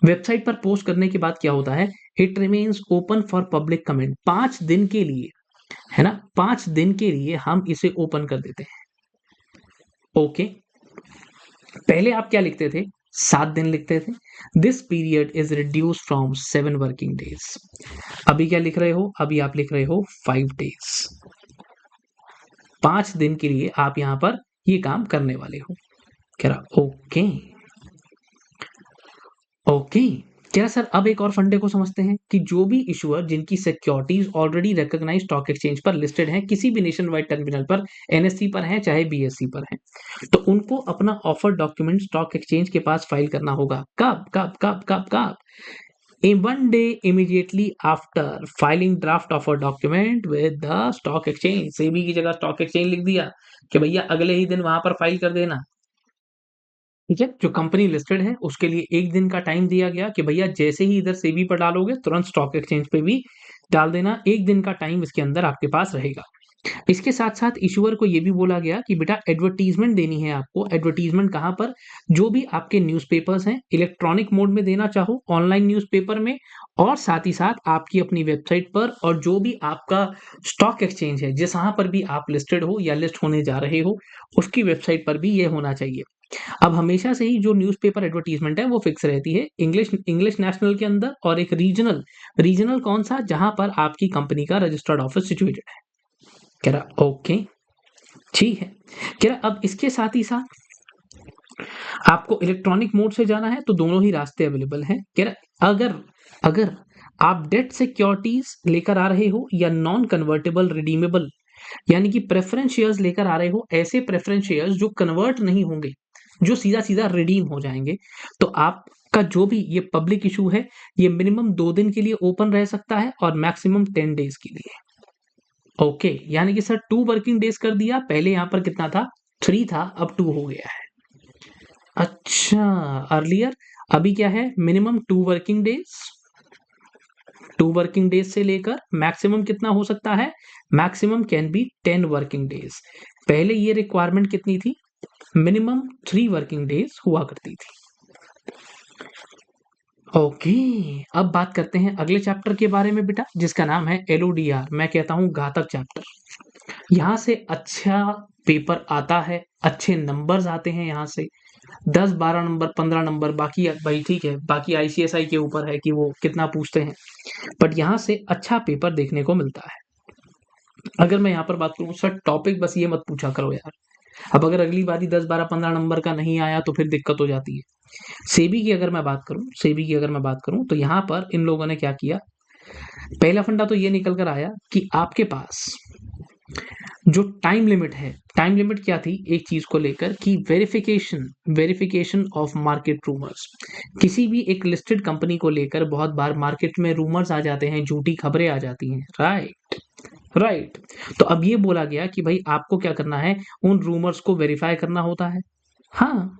A: वेबसाइट पर पोस्ट करने के बाद क्या होता है, it remains open for public comment 5 दिन के लिए, है ना, 5 दिन के लिए हम इसे ओपन कर देते हैं। ओके, पहले आप क्या लिखते थे, 7 दिन लिखते थे। This period is reduce from 7 working days. अभी क्या लिख रहे हो, अभी आप लिख रहे हो 5 डेज। 5 दिन के लिए आप यहां पर ये काम करने वाले हो। कह रहा ओके, ओके, कह रहा सर अब एक और फंडे को समझते हैं कि जो भी इशूअर जिनकी securities already recognise stock exchange पर लिस्टेड हैं, किसी भी नेशन वाइड टर्मिनल पर, एनएससी पर हैं चाहे बीएससी पर हैं, तो उनको अपना ऑफर डॉक्यूमेंट स्टॉक एक्सचेंज के पास फाइल करना होगा। कब कब कब कब कब, in 1 day immediately after filing draft offer document with the stock exchange। SEBI की जगह स्टॉक एक्सचेंज लिख दिया कि भैया अगले ही दिन वहां पर फाइल कर देना। ठीक है, जो कंपनी लिस्टेड है उसके लिए एक दिन का टाइम दिया गया कि भैया जैसे ही इधर सेबी पर डालोगे तुरंत स्टॉक एक्सचेंज पे भी डाल देना, एक दिन का टाइम इसके अंदर आपके पास रहेगा। इसके साथ साथ इशूअर को ये भी बोला गया कि बेटा एडवर्टीजमेंट देनी है आपको। एडवर्टीजमेंट कहाँ पर, जो भी आपके न्यूज़पेपर्स हैं, इलेक्ट्रॉनिक मोड में देना चाहो ऑनलाइन न्यूज़पेपर में, और साथ ही साथ आपकी अपनी वेबसाइट पर, और जो भी आपका स्टॉक एक्सचेंज है जहां पर भी आप लिस्टेड हो या लिस्ट होने जा रहे हो उसकी वेबसाइट पर भी ये होना चाहिए। अब हमेशा से ही जो न्यूज़पेपर एडवर्टाइजमेंट है वो फिक्स रहती है इंग्लिश नेशनल के अंदर, और एक रीजनल। रीजनल कौन सा? जहां पर आपकी कंपनी का रजिस्टर्ड ऑफिस सिचुएटेड है। कह रहा ओके, ठीक है। कह रहा अब इसके साथ ही साथ आपको इलेक्ट्रॉनिक मोड से जाना है तो दोनों ही रास्ते अवेलेबल हैं। कह रहा अगर अगर आप डेट सिक्योरिटीज लेकर आ रहे हो या नॉन कन्वर्टेबल रिडीमेबल, यानी कि प्रेफरेंस शेयर्स लेकर आ रहे हो, ऐसे प्रेफरेंस शेयर्स जो कन्वर्ट नहीं होंगे, जो सीधा सीधा रिडीम हो जाएंगे, तो आपका जो भी ये पब्लिक इशू है ये मिनिमम 2 दिन के लिए ओपन रह सकता है और मैक्सिमम 10 डेज के लिए। ओके, यानी कि सर 2 वर्किंग डेज कर दिया, पहले यहां पर कितना था? 3 था, अब 2 हो गया है। अच्छा, अर्लियर अभी क्या है? Minimum 2 working days. 2 working days से लेकर मैक्सिमम कितना हो सकता है? Maximum can be 10 working days. पहले ये रिक्वायरमेंट कितनी थी? मिनिमम 3 वर्किंग डेज हुआ करती थी। ओके, अब बात करते हैं अगले चैप्टर के बारे में बेटा, जिसका नाम है एलओडीआर। मैं कहता हूं घातक चैप्टर। यहाँ से अच्छा पेपर आता है, अच्छे नंबर्स आते हैं यहाँ से, 10 12 नंबर 15 नंबर, बाकी भाई ठीक है, बाकी आईसीएसआई के ऊपर है कि वो कितना पूछते हैं, बट यहाँ से अच्छा पेपर देखने को मिलता है। अगर मैं यहाँ पर बात करूँ सर, टॉपिक बस ये मत पूछा करो यार। अब अगर अगली बारी 10 12 15 नंबर का नहीं आया तो फिर दिक्कत हो जाती है। सेबी की अगर मैं बात करूं तो यहाँ पर इन लोगों ने क्या किया? पहला फंडा तो ये निकल कर आया कि आपके पास जो टाइम लिमिट है, टाइम लिमिट क्या थी एक चीज को लेकर कि वेरिफिकेशन ऑफ मार्केट रूमर्स। किसी भी एक लिस्टेड कंपनी को लेकर बहुत बार मार्केट में रूमर्स आ जाते हैं, झूठी खबरें आ जाती हैं, राइट राइट। तो अब ये बोला गया कि भाई आपको क्या करना है? उन रूमर्स को वेरीफाई करना होता है। हाँ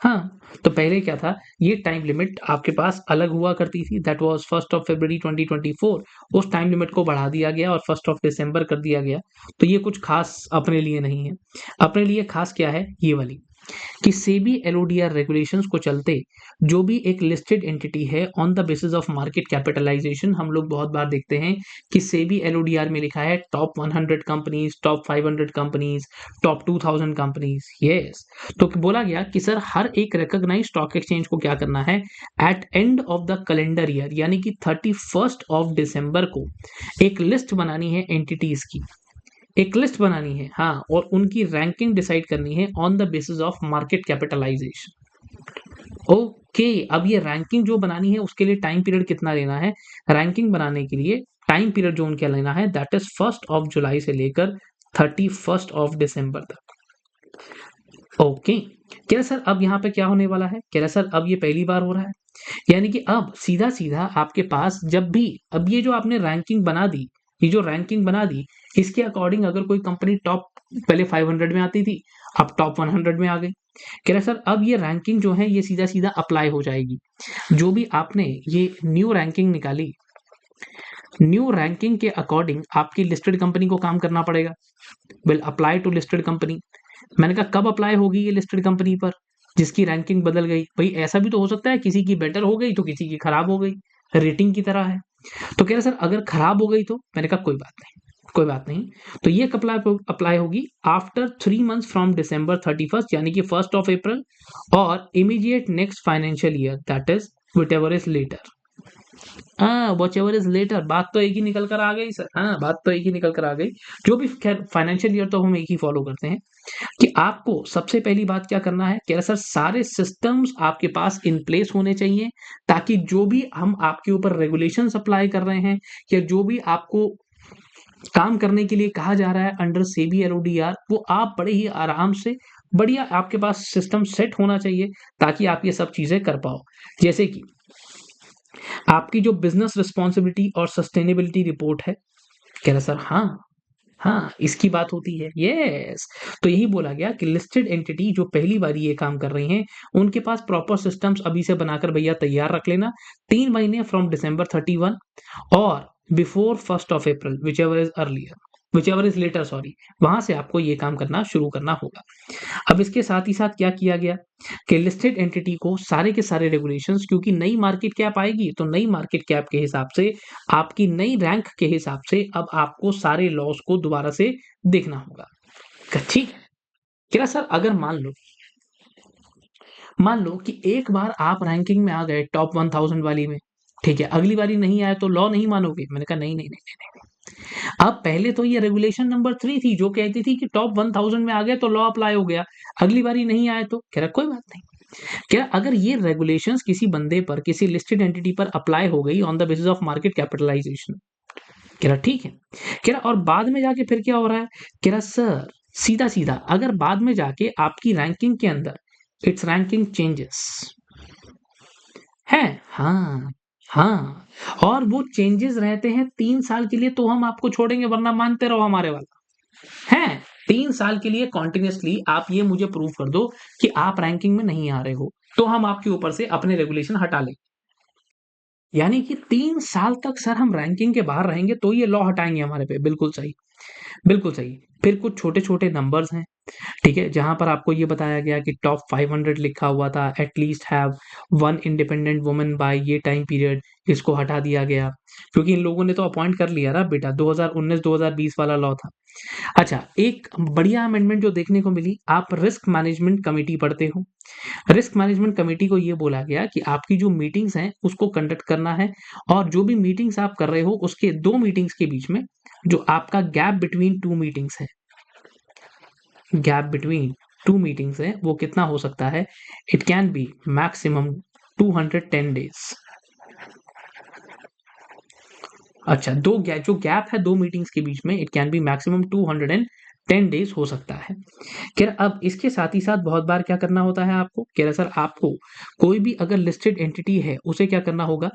A: हाँ, तो पहले क्या था? ये टाइम लिमिट आपके पास अलग हुआ करती थी, दैट वाज 1 फरवरी 2024। उस टाइम लिमिट को बढ़ा दिया गया और 1 दिसंबर कर दिया गया। तो ये कुछ खास अपने लिए नहीं है। अपने लिए खास क्या है? ये वाली कि सेबी एलओडीआर रेगुलेशंस को चलते जो भी एक लिस्टेड एंटिटी है on the basis of market capitalisation, हम लोग बहुत बार देखते हैं कि सेबी एलओडीआर में लिखा है top 100 companies, top 500 companies, top 2000 companies. Yes, तो बोला गया कि सर हर एक रिकॉग्नाइज स्टॉक एक्सचेंज को क्या करना है? At end of the calendar year, यानी कि 31 दिसंबर को एक लिस्ट बनानी है एंटिटीज की, एक लिस्ट बनानी है। हाँ, और उनकी रैंकिंग डिसाइड करनी है on the basis of market capitalisation. Okay, अब ये रैंकिंग जो बनानी है उसके लिए टाइम पीरियड कितना लेना है? रैंकिंग बनाने के लिए टाइम पीरियड जो उनका लेना है दैट इज 1 जुलाई से लेकर 31 दिसंबर तक। ओके, कह रहा सर अब यहाँ पे क्या होने वाला है? कह रहा सर अब ये पहली बार हो रहा है, यानी कि अब सीधा सीधा आपके पास जब भी, अब ये जो आपने रैंकिंग बना दी, ये जो रैंकिंग बना दी, इसके अकॉर्डिंग अगर कोई कंपनी टॉप पहले 500 में आती थी, अब टॉप 100 में आ गई। कह रहा सर अब ये रैंकिंग जो है ये सीधा सीधा अप्लाई हो जाएगी। जो भी आपने ये न्यू रैंकिंग निकाली, न्यू रैंकिंग के अकॉर्डिंग आपकी लिस्टेड कंपनी को काम करना पड़ेगा। Will apply to listed company. मैंने कहा कब अप्लाई होगी ये लिस्टेड कंपनी पर? जिसकी रैंकिंग बदल गई। भाई ऐसा भी तो हो सकता है किसी की बेटर हो गई तो किसी की खराब हो गई, रेटिंग की तरह है। तो कह रहे सर अगर खराब हो गई तो? मैंने कहा कोई बात नहीं, कोई बात नहीं। तो ये अप्लाई होगी आफ्टर 3 मंथ्स फ्रॉम December 31, यानी कि 1 April, और immediate next financial year, that is whichever is later. हाँ, वॉच एवर इज लेटर, बात तो एक ही निकल कर आ गई सर। हाँ, बात तो एक ही निकल कर आ गई। जो भी खैर फाइनेंशियल ईयर तो हम एक ही फॉलो करते हैं। कि आपको सबसे पहली बात क्या करना है? कह रहा सर सारे सिस्टम्स आपके पास इन प्लेस होने चाहिए, ताकि जो भी हम आपके ऊपर रेगुलेशंस अप्लाई कर रहे हैं या जो भी आपको काम करने के लिए कहा जा रहा है अंडर सेबी एलओडीआर, वो आप बड़े ही आराम से, बढ़िया आपके पास सिस्टम सेट होना चाहिए ताकि आप ये सब चीजें कर पाओ। जैसे कि आपकी जो बिजनेस रिस्पॉन्सिबिलिटी और सस्टेनेबिलिटी रिपोर्ट है। कह रहा सर हाँ हाँ, इसकी बात होती है। यस, तो यही बोला गया कि लिस्टेड एंटिटी जो पहली बार ये काम कर रही हैं उनके पास प्रॉपर सिस्टम्स अभी से बनाकर भैया तैयार रख लेना। 3 महीने फ्रॉम December 31 और before 1 April, whichever is later, sorry, वहां से आपको ये काम करना शुरू करना होगा। अब इसके साथ ही साथ क्या किया गया कि लिस्टेड एंटिटी को सारे के सारे रेगुलेशंस, क्योंकि नई मार्केट कैप आएगी तो नई मार्केट कैप के हिसाब से, आपकी नई रैंक के हिसाब से अब आपको सारे लॉस को दोबारा से देखना होगा। ठीक है। क्या सर अगर मान लो मान लो कि एक बार आप रैंकिंग में आ गए टॉप 1000 वाली में, ठीक है, अगली बारी नहीं आए तो लॉ नहीं मानोगे? मैंने कहा नहीं नहीं नहीं नहीं नहीं। अब पहले तो ये रेगुलेशन नंबर 3 थी जो कहती थी कि टॉप 1000 में आ गए तो लॉ अप्लाई हो गया, अगली बारी नहीं आए तो कह रहा कोई बात नहीं। क्या अगर ये रेगुलेशंस किसी बंदे पर, किसी लिस्टेड एंटिटी पर अप्लाई हो गई on the basis of market capitalisation, कह रहा ठीक है। कह रहा और बाद में जाके फिर क्या हो रहा है? कह रहा सर सीधा सीधा अगर बाद में जाके आपकी रैंकिंग के अंदर इट्स रैंकिंग चेंजेस है, हाँ हाँ, और वो चेंजेस रहते हैं 3 साल के लिए, तो हम आपको छोड़ेंगे, वरना मानते रहो हमारे वाला है। 3 साल के लिए कॉन्टिन्यूसली आप ये मुझे प्रूव कर दो कि आप रैंकिंग में नहीं आ रहे हो, तो हम आपके ऊपर से अपने रेगुलेशन हटा लें। यानी कि 3 साल तक सर हम रैंकिंग के बाहर रहेंगे तो ये लॉ हटाएंगे हमारे पे। बिल्कुल सही, बिल्कुल सही। फिर कुछ छोटे छोटे नंबर्स हैं, ठीक है, जहां पर आपको ये बताया गया कि टॉप 500 लिखा हुआ था, at least have one independent woman bye ये टाइम पीरियड, इसको हटा दिया गया क्योंकि इन लोगों ने तो अपॉइंट कर लिया ना बेटा, 2019-2020 वाला लॉ था। अच्छा, एक बढ़िया अमेंडमेंट जो देखने को मिली, आप रिस्क मैनेजमेंट कमेटी पढ़ते हो, रिस्क मैनेजमेंट कमेटी को ये बोला गया कि आपकी जो मीटिंग्स हैं उसको कंडक्ट करना है, और जो भी मीटिंग्स आप कर रहे हो उसके 2 मीटिंग्स के बीच में जो आपका गैप बिटवीन 2 मीटिंग्स है, गैप बिटवीन 2 मीटिंग्स है, वो कितना हो सकता है? It can be maximum 210 days. अच्छा, जो गैप है 2 मीटिंग्स के बीच में, it can be maximum 210 days हो सकता है। कह रहा अब इसके साथ ही साथ बहुत बार क्या करना होता है आपको? कह रहा सर आपको कोई भी अगर लिस्टेड एंटिटी है उसे क्या करना होगा?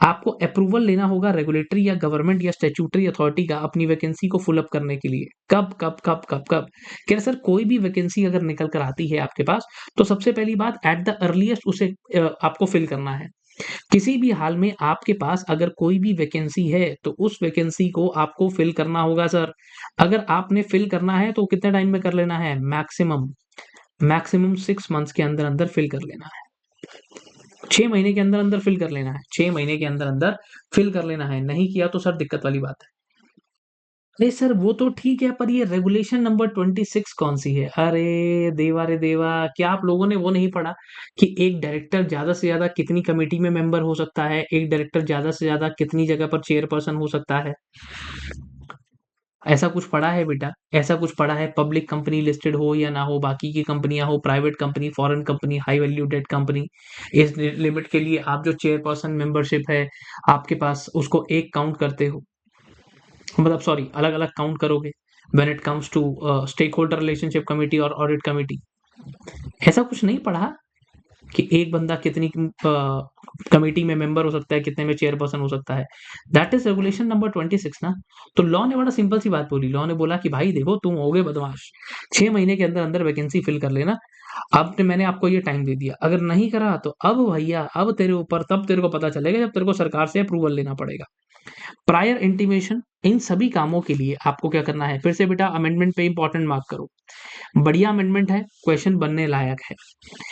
A: आपको अप्रूवल लेना होगा रेगुलेटरी या गवर्नमेंट या स्टैट्यूटरी अथॉरिटी का अपनी वैकेंसी को फुल अप करने के लिए। कब कब कब कब कब? कह रहा सर कोई भी वैकेंसी अगर निकल कर आती है आपके पास, तो सबसे पहली बात एट द अर्लीस्ट उसे आपको फिल करना है। किसी भी हाल में आपके पास अगर कोई भी वैकेंसी है तो उस वैकेंसी को आपको फिल करना होगा सर। अगर आपने फिल करना है तो कितने टाइम में कर लेना है? मैक्सिमम मैक्सिमम 6 मंथ्स के अंदर अंदर फिल कर लेना है। 6 महीने के अंदर अंदर फिल कर लेना है, 6 महीने के अंदर अंदर फिल कर लेना है, नहीं किया तो सर दिक्कत वाली बात है। अरे सर वो तो ठीक है, पर ये रेगुलेशन नंबर 26 कौन सी है? अरे देवा रे देवा, क्या आप लोगों ने वो नहीं पढ़ा कि एक डायरेक्टर ज्यादा से ज्यादा कितनी कमेटी में मेंबर हो सकता है, एक डायरेक्टर ज्यादा से ज्यादा कितनी जगह पर चेयरपर्सन हो सकता है? ऐसा कुछ पढ़ा है बेटा? ऐसा कुछ पढ़ा है? पब्लिक कंपनी लिस्टेड हो या ना हो, बाकी की कंपनियां हो, private company, foreign company, high value debt company, इस लिमिट के लिए आप जो चेयरपर्सन मेंबरशिप है आपके पास, उसको एक काउंट करते हो, मतलब सॉरी अलग अलग काउंट करोगे when it comes to stakeholder relationship committee और ऑडिट कमेटी? ऐसा कुछ नहीं पढ़ा कि एक बंदा कितनी कमेटी में मेंबर हो सकता है, कितने में चेयरपर्सन हो सकता है? दैट इज रेगुलेशन नंबर 26 ना। तो लॉ ने बड़ा सिंपल सी बात बोली, लॉ ने बोला कि भाई देखो तुम होगे बदमाश, 6 महीने के अंदर अंदर वैकेंसी फिल कर लेना। अब मैंने आपको ये टाइम दे दिया, अगर नहीं करा तो अब भैया अब तेरे ऊपर तब तेरे को पता चलेगा जब तेरे को सरकार से अप्रूवल लेना पड़ेगा। प्रायर इंटीमेशन, इन सभी कामों के लिए आपको क्या करना है? फिर से बेटा अमेंडमेंट पे इंपॉर्टेंट मार्क करो, बढ़िया अमेंडमेंट है, क्वेश्चन बनने लायक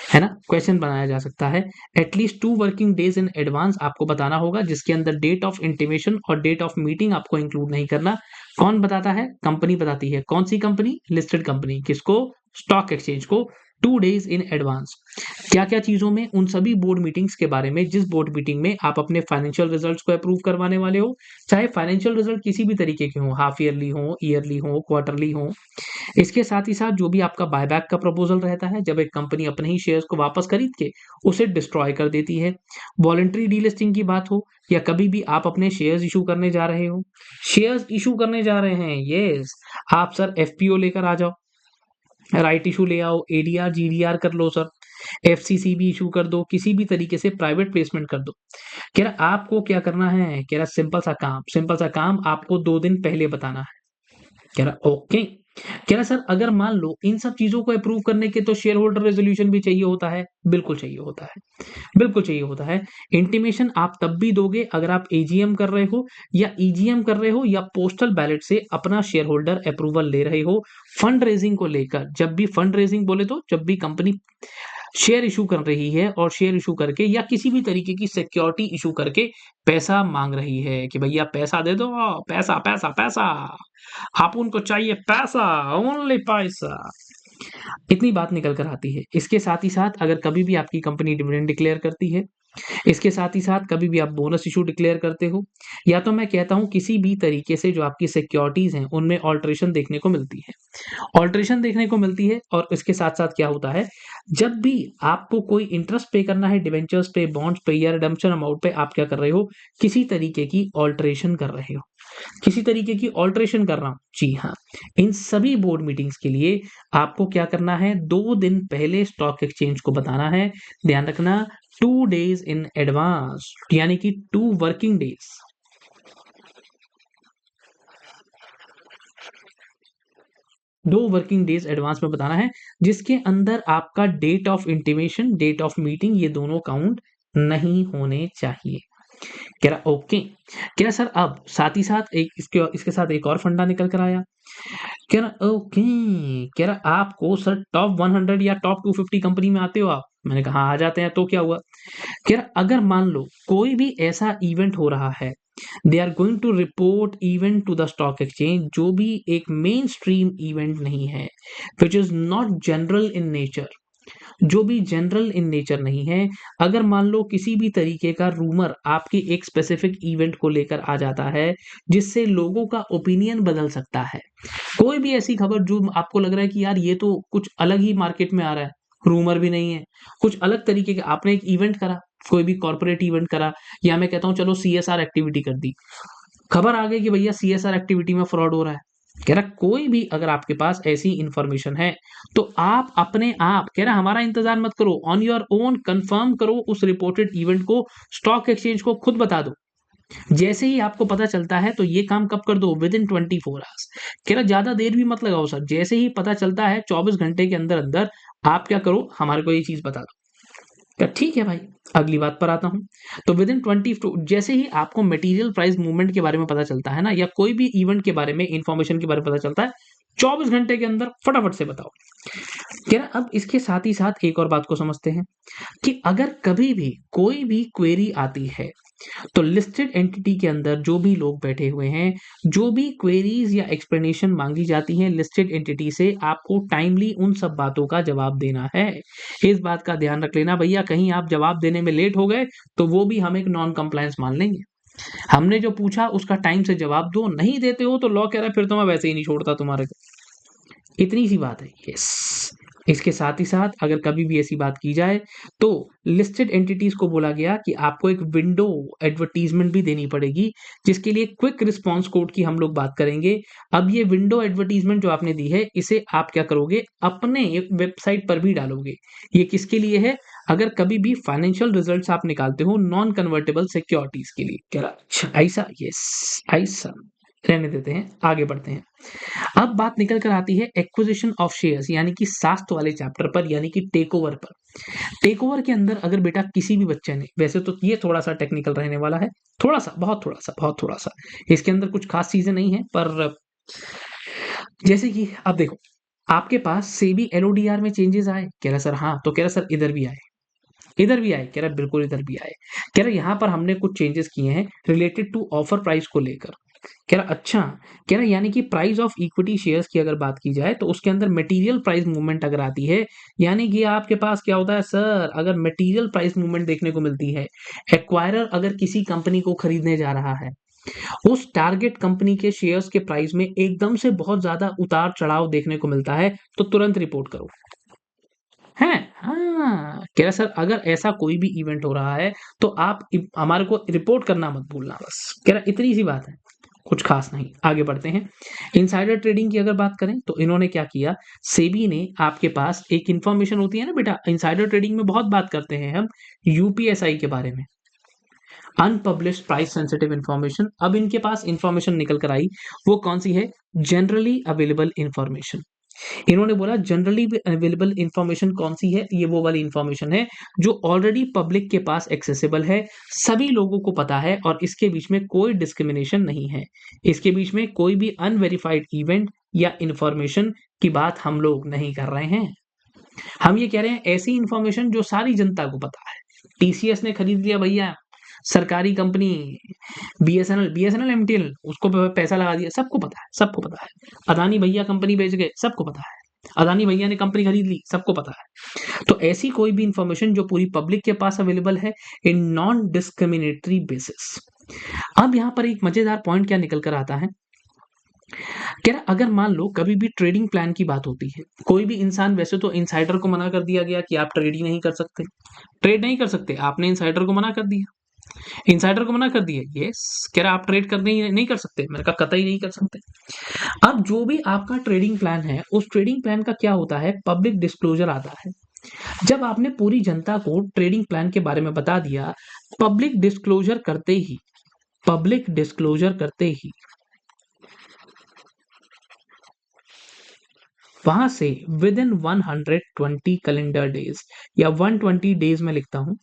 A: है ना? क्वेश्चन बनाया जा सकता है। At least 2 working days in advance आपको बताना होगा, जिसके अंदर डेट ऑफ इंटीमेशन और डेट ऑफ मीटिंग आपको इंक्लूड नहीं करना। कौन बताता है? कंपनी बताती है। कौन सी कंपनी? Listed company. किसको? स्टॉक एक्सचेंज को। 2 डेज इन एडवांस। क्या क्या चीजों में? उन सभी बोर्ड मीटिंग्स के बारे में जिस बोर्ड मीटिंग में आप अपने फाइनेंशियल रिजल्ट्स को अप्रूव करवाने वाले हो, चाहे फाइनेंशियल रिजल्ट किसी भी तरीके के हो, हाफ ईयरली हो, ईयरली हो, क्वार्टरली हो। इसके साथ ही साथ जो भी आपका बायबैक का प्रपोजल रहता है, जब एक कंपनी अपने ही शेयर्स को वापस खरीद के उसे डिस्ट्रॉय कर देती है, वॉलंटरी डीलिस्टिंग की बात हो, या कभी भी आप अपने शेयर्स इशू करने जा रहे हो, शेयर्स इशू करने जा रहे हैं, यस, आप सर एफपीओ लेकर आ जाओ, राइट इशू ले आओ, एडीआर जीडीआर कर लो सर, एफसीसी भी इशू कर दो, किसी भी तरीके से प्राइवेट प्लेसमेंट कर दो। कह रहा आपको क्या करना है? कह रहा सिंपल सा काम, सिंपल सा काम, आपको 2 दिन पहले बताना है। कह रहा ओके। कह रहा सर अगर मान लो इन सब चीजों को अप्रूव करने के तो शेयर होल्डर रेजोल्यूशन भी चाहिए होता है। बिल्कुल चाहिए होता है, बिल्कुल चाहिए होता है। इंटीमेशन आप तब भी दोगे अगर आप एजीएम कर रहे हो, या ईजीएम कर रहे हो, या पोस्टल बैलेट से अपना शेयर होल्डर अप्रूवल ले रहे हो फंड रेजिंग को लेकर। जब भी फंड रेजिंग बोले तो जब भी कंपनी शेयर इशू कर रही है और शेयर इशू करके या किसी भी तरीके की सिक्योरिटी इशू करके पैसा मांग रही है कि भैया पैसा दे दो, पैसा पैसा पैसा, आप उनको चाहिए पैसा, ओनली पैसा। इतनी बात निकल कर आती है। इसके साथ ही साथ अगर कभी भी आपकी कंपनी डिविडेंड डिक्लेयर करती है, इसके साथ ही साथ कभी भी आप बोनस इशू डिक्लेयर करते हो, या तो मैं कहता हूँ किसी भी तरीके से जो आपकी सिक्योरिटीज हैं उनमें ऑल्ट्रेशन देखने को मिलती है। ऑल्ट्रेशन देखने को मिलती है और इसके साथ साथ क्या होता है, जब भी आपको कोई इंटरेस्ट पे करना है डिवेंचर्स पे, बॉन्ड्स पे या रिडम्पशन अमाउंट पे, आप क्या कर रहे हो, किसी तरीके की ऑल्ट्रेशन कर रहे हो, किसी तरीके की ऑल्ट्रेशन कर रहा हूं। जी हाँ, इन सभी बोर्ड मीटिंग्स के लिए आपको क्या करना है, 2 दिन पहले स्टॉक एक्सचेंज को बताना है। ध्यान रखना, 2 days इन एडवांस, यानी कि 2 working days, 2 working days advance में बताना है, जिसके अंदर आपका date of intimation, date of meeting, ये दोनों काउंट नहीं होने चाहिए। कह रहा ओके, कह रहा सर अब साथ ही साथ एक इसके इसके साथ एक और फंडा निकल कर आया। कह रहा ओके, कह रहा आपको सर टॉप 100 या टॉप 250 कंपनी में आते हो आप? मैंने कहा हाँ, आ जाते हैं। तो क्या हुआ? कह रहा अगर मान लो कोई भी ऐसा इवेंट हो रहा है, they are going to report event to the stock exchange, जो भी एक मेन स्ट्रीम इवेंट नहीं है, which is not general in nature, जो भी जनरल इन नेचर नहीं है, अगर मान लो किसी भी तरीके का रूमर आपके एक स्पेसिफिक इवेंट को लेकर आ जाता है, जिससे लोगों का ओपिनियन बदल सकता है, कोई भी ऐसी खबर जो आपको लग रहा है कि यार ये तो कुछ अलग ही मार्केट में आ रहा है, रूमर भी नहीं है, कुछ अलग तरीके का, आपने एक इवेंट करा, कोई भी कॉर्पोरेट इवेंट करा, या मैं कहता हूं चलो सीएसआर एक्टिविटी कर दी, खबर आ गई कि भैया सीएसआर एक्टिविटी में फ्रॉड हो रहा है। कह रहा कोई भी अगर आपके पास ऐसी इंफॉर्मेशन है, तो आप अपने आप, कह रहा हमारा इंतजार मत करो, ऑन योर ओन कंफर्म करो उस रिपोर्टेड इवेंट को, स्टॉक एक्सचेंज को खुद बता दो। जैसे ही आपको पता चलता है तो ये काम कब कर दो, विद इन 24 आवर्स। कह रहा ज्यादा देर भी मत लगाओ सर, जैसे ही पता चलता है 24 घंटे के अंदर अंदर आप क्या करो, हमारे को ये चीज बता दो। क्या ठीक है भाई, अगली बात पर आता हूं। तो विद इन 20, जैसे ही आपको मटेरियल प्राइस मूवमेंट के बारे में पता चलता है ना, या कोई भी इवेंट के बारे में, इंफॉर्मेशन के बारे में पता चलता है, 24 घंटे के अंदर फटाफट से बताओ। कह रहा अब इसके साथ ही साथ एक और बात को समझते हैं, कि अगर कभी भी कोई भी क्वेरी आती है, तो लिस्टेड एंटिटी के अंदर जो भी लोग बैठे हुए हैं, जो भी क्वेरीज या एक्सप्लेनेशन मांगी जाती हैं लिस्टेड एंटिटी से, आपको टाइमली उन सब बातों का जवाब देना है। इस बात का ध्यान रख लेना भैया, कहीं आप जवाब देने में लेट हो गए तो वो भी हम एक नॉन कंप्लायंस मान लेंगे। हमने जो पूछा उसका टाइम से जवाब दो, नहीं देते हो तो लॉ कह रहा है फिर तो मैं वैसे ही नहीं छोड़ता तुम्हारे को। इतनी सी बात है, यस। इसके साथ ही साथ अगर कभी भी ऐसी बात की जाए, तो लिस्टेड एंटिटीज को बोला गया कि आपको एक विंडो एडवर्टीजमेंट भी देनी पड़ेगी, जिसके लिए क्विक रिस्पांस कोड की हम लोग बात करेंगे। अब ये विंडो एडवर्टीजमेंट जो आपने दी है, इसे आप क्या करोगे, अपने वेबसाइट पर भी डालोगे। ये किसके लिए है, अगर कभी भी फाइनेंशियल रिजल्ट्स आप निकालते हो नॉन कन्वर्टेबल सिक्योरिटीज के लिए। कह रहा अच्छा ऐसा, यस ऐसा, रहने देते हैं, आगे बढ़ते हैं। अब बात निकल कर आती है एक्विजिशन ऑफ शेयर्स, यानी कि सास्ट वाले चैप्टर पर, यानी कि टेक ओवर पर। टेक ओवर के अंदर अगर बेटा किसी भी बच्चे ने, वैसे तो ये थोड़ा सा टेक्निकल रहने वाला है, थोड़ा सा, बहुत थोड़ा सा, इसके अंदर कुछ खास चीजें नहीं है, पर जैसे कि अब देखो, आपके पास सेबी एलओडीआर में चेंजेस आए, कह रहा सर हाँ, तो कह रहा सर इधर भी आए, इधर भी आए, कह रहा बिल्कुल इधर भी आए। कह रहा यहाँ पर हमने कुछ चेंजेस किए हैं रिलेटेड टू ऑफर प्राइस को लेकर। कह रहा अच्छा, कह रहा यानी कि प्राइस ऑफ इक्विटी शेयर्स की अगर बात की जाए, तो उसके अंदर मटेरियल प्राइस मूवमेंट अगर आती है, यानी कि आपके पास क्या होता है सर, अगर मटेरियल प्राइस मूवमेंट देखने को मिलती है, एक्वायरर अगर किसी कंपनी को खरीदने जा रहा है, उस टारगेट कंपनी के शेयर्स के प्राइस में एकदम से बहुत ज्यादा उतार चढ़ाव देखने को मिलता है, तो तुरंत रिपोर्ट करो। है हाँ, कह रहा सर अगर ऐसा कोई भी इवेंट हो रहा है, तो आप हमारे को रिपोर्ट करना मत भूलना, बस कह रहा इतनी सी बात है, कुछ खास नहीं। आगे बढ़ते हैं। इनसाइडर ट्रेडिंग की अगर बात करें, तो इन्होंने क्या किया, सेबी ने आपके पास एक इंफॉर्मेशन होती है ना बेटा, इनसाइडर ट्रेडिंग में बहुत बात करते हैं हम यूपीएसआई के बारे में, अनपब्लिश्ड प्राइस सेंसिटिव इंफॉर्मेशन। अब इनके पास इंफॉर्मेशन निकल कर आई, वो कौन सी है, जनरली अवेलेबल इंफॉर्मेशन। इन्होंने बोला जनरली अवेलेबल इंफॉर्मेशन कौन सी है, ये वो वाली इंफॉर्मेशन है जो ऑलरेडी पब्लिक के पास एक्सेसिबल है, सभी लोगों को पता है, और इसके बीच में कोई डिस्क्रिमिनेशन नहीं है, इसके बीच में कोई भी अनवेरिफाइड इवेंट या इंफॉर्मेशन की बात हम लोग नहीं कर रहे हैं। हम ये कह रहे हैं ऐसी इंफॉर्मेशन जो सारी जनता को पता है। टीसीएस ने खरीद लिया भैया, सरकारी कंपनी, बीएसएनएल एमटीएल, उसको पैसा लगा दिया, सबको पता है, सबको पता है। अदानी भैया कंपनी बेच गए, सबको पता है। अदानी भैया ने कंपनी खरीद ली, सबको पता है। तो ऐसी कोई भी इंफॉर्मेशन जो पूरी पब्लिक के पास अवेलेबल है इन नॉन डिस्क्रिमिनेटरी बेसिस। अब यहाँ पर एक मजेदार पॉइंट क्या निकल कर आता है, कह रहा अगर मान लो कभी भी ट्रेडिंग प्लान की बात होती है, कोई भी इंसान, वैसे तो इनसाइडर को मना कर दिया गया कि आप ट्रेड ही नहीं कर सकते, ट्रेड नहीं कर सकते, आपने इनसाइडर को मना कर दिया, इनसाइडर को मना कर दिया, यस, कह रहा आप ट्रेड करने ही नहीं कर सकते, मैंने कहा कतई नहीं कर सकते। अब जो भी आपका ट्रेडिंग प्लान है, उस ट्रेडिंग प्लान का क्या होता है, पब्लिक डिस्क्लोजर आता है। जब आपने पूरी जनता को ट्रेडिंग प्लान के बारे में बता दिया, पब्लिक डिस्क्लोजर करते ही, पब्लिक डिस्क्लोजर करते ही वहां से विद इन 120 कैलेंडर डेज या 120 डेज में लिखता हूं,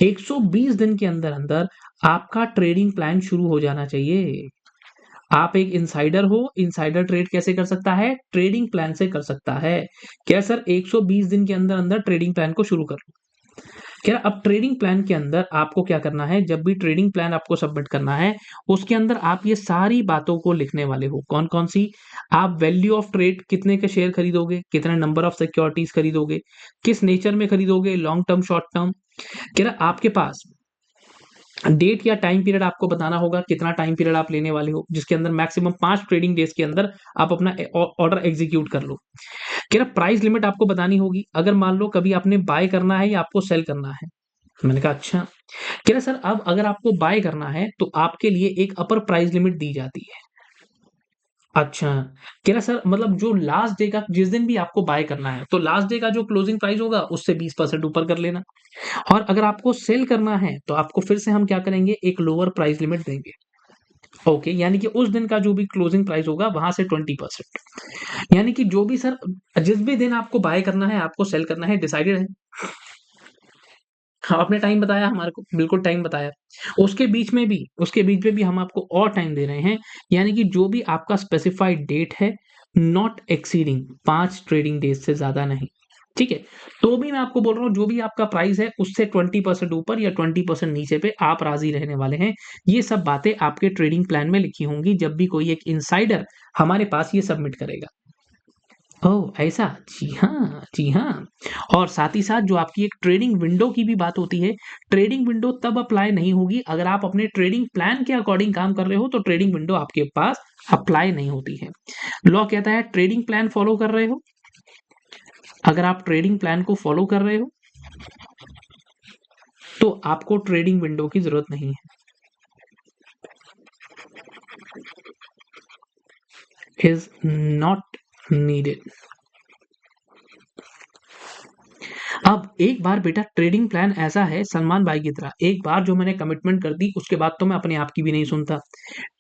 A: 120 दिन के अंदर अंदर आपका ट्रेडिंग प्लान शुरू हो जाना चाहिए। आप एक इनसाइडर हो, इनसाइडर ट्रेड कैसे कर सकता है, ट्रेडिंग प्लान से कर सकता है। क्या सर 120 दिन के अंदर अंदर ट्रेडिंग प्लान को शुरू कर लो? क्या अब ट्रेडिंग प्लान के अंदर आपको क्या करना है, जब भी ट्रेडिंग प्लान आपको सबमिट करना है, उसके अंदर आप ये सारी बातों को लिखने वाले हो। कौन कौन सी? आप वैल्यू ऑफ ट्रेड, कितने के शेयर खरीदोगे, कितने नंबर ऑफ सिक्योरिटीज खरीदोगे, किस नेचर में खरीदोगे, लॉन्ग टर्म, शॉर्ट टर्म। कह रहा आपके पास डेट या टाइम पीरियड आपको बताना होगा, कितना टाइम पीरियड आप लेने वाले हो, जिसके अंदर मैक्सिमम 5 ट्रेडिंग डेज के अंदर आप अपना ऑर्डर एग्जीक्यूट कर लो। कह रहा प्राइस लिमिट आपको बतानी होगी, अगर मान लो कभी आपने बाय करना है या आपको सेल करना है। मैंने कहा अच्छा। कह रहा सर अब अगर आपको बाय करना है तो आपके लिए एक अपर प्राइस लिमिट दी जाती है। अच्छा। कह रहा सर मतलब जो लास्ट डे का, जिस दिन भी आपको बाय करना है तो लास्ट डे का जो क्लोजिंग प्राइस होगा उससे 20% ऊपर कर लेना, और अगर आपको सेल करना है तो आपको फिर से हम क्या करेंगे, एक लोअर प्राइस लिमिट देंगे। ओके, यानी कि उस दिन का जो भी क्लोजिंग प्राइस होगा वहां से 20%, यानी कि जो भी सर, जिस भी दिन आपको बाय करना है, आपको सेल करना है, डिसाइडेड है। हाँ, आपने टाइम बताया हमारे को, बिल्कुल टाइम बताया। उसके बीच में भी हम आपको और टाइम दे रहे हैं, यानी कि जो भी आपका स्पेसिफाइड डेट है, नॉट एक्सीडिंग 5 ट्रेडिंग डेज से ज्यादा नहीं। ठीक है, तो भी मैं आपको बोल रहा हूँ जो भी आपका प्राइस है उससे 20% ऊपर या 20% नीचे पे आप राजी रहने वाले हैं। ये सब बातें आपके ट्रेडिंग प्लान में लिखी होंगी जब भी कोई एक इनसाइडर हमारे पास ये सबमिट करेगा। ओह! ऐसा? जी हाँ, जी हाँ। और साथ ही साथ जो आपकी एक ट्रेडिंग विंडो की भी बात होती है, ट्रेडिंग विंडो तब अप्लाई नहीं होगी अगर आप अपने ट्रेडिंग प्लान के अकॉर्डिंग काम कर रहे हो, तो ट्रेडिंग विंडो आपके पास अप्लाई नहीं होती है। लॉ कहता है ट्रेडिंग प्लान फॉलो कर रहे हो, अगर आप ट्रेडिंग प्लान को फॉलो कर रहे हो, तो आपको ट्रेडिंग विंडो की जरूरत नहीं है, इज़ नॉट नीडेड। अब एक बार बेटा ट्रेडिंग प्लान ऐसा है सलमान भाई की तरह, एक बार जो मैंने कमिटमेंट कर दी उसके बाद तो मैं अपने आप की भी नहीं सुनता।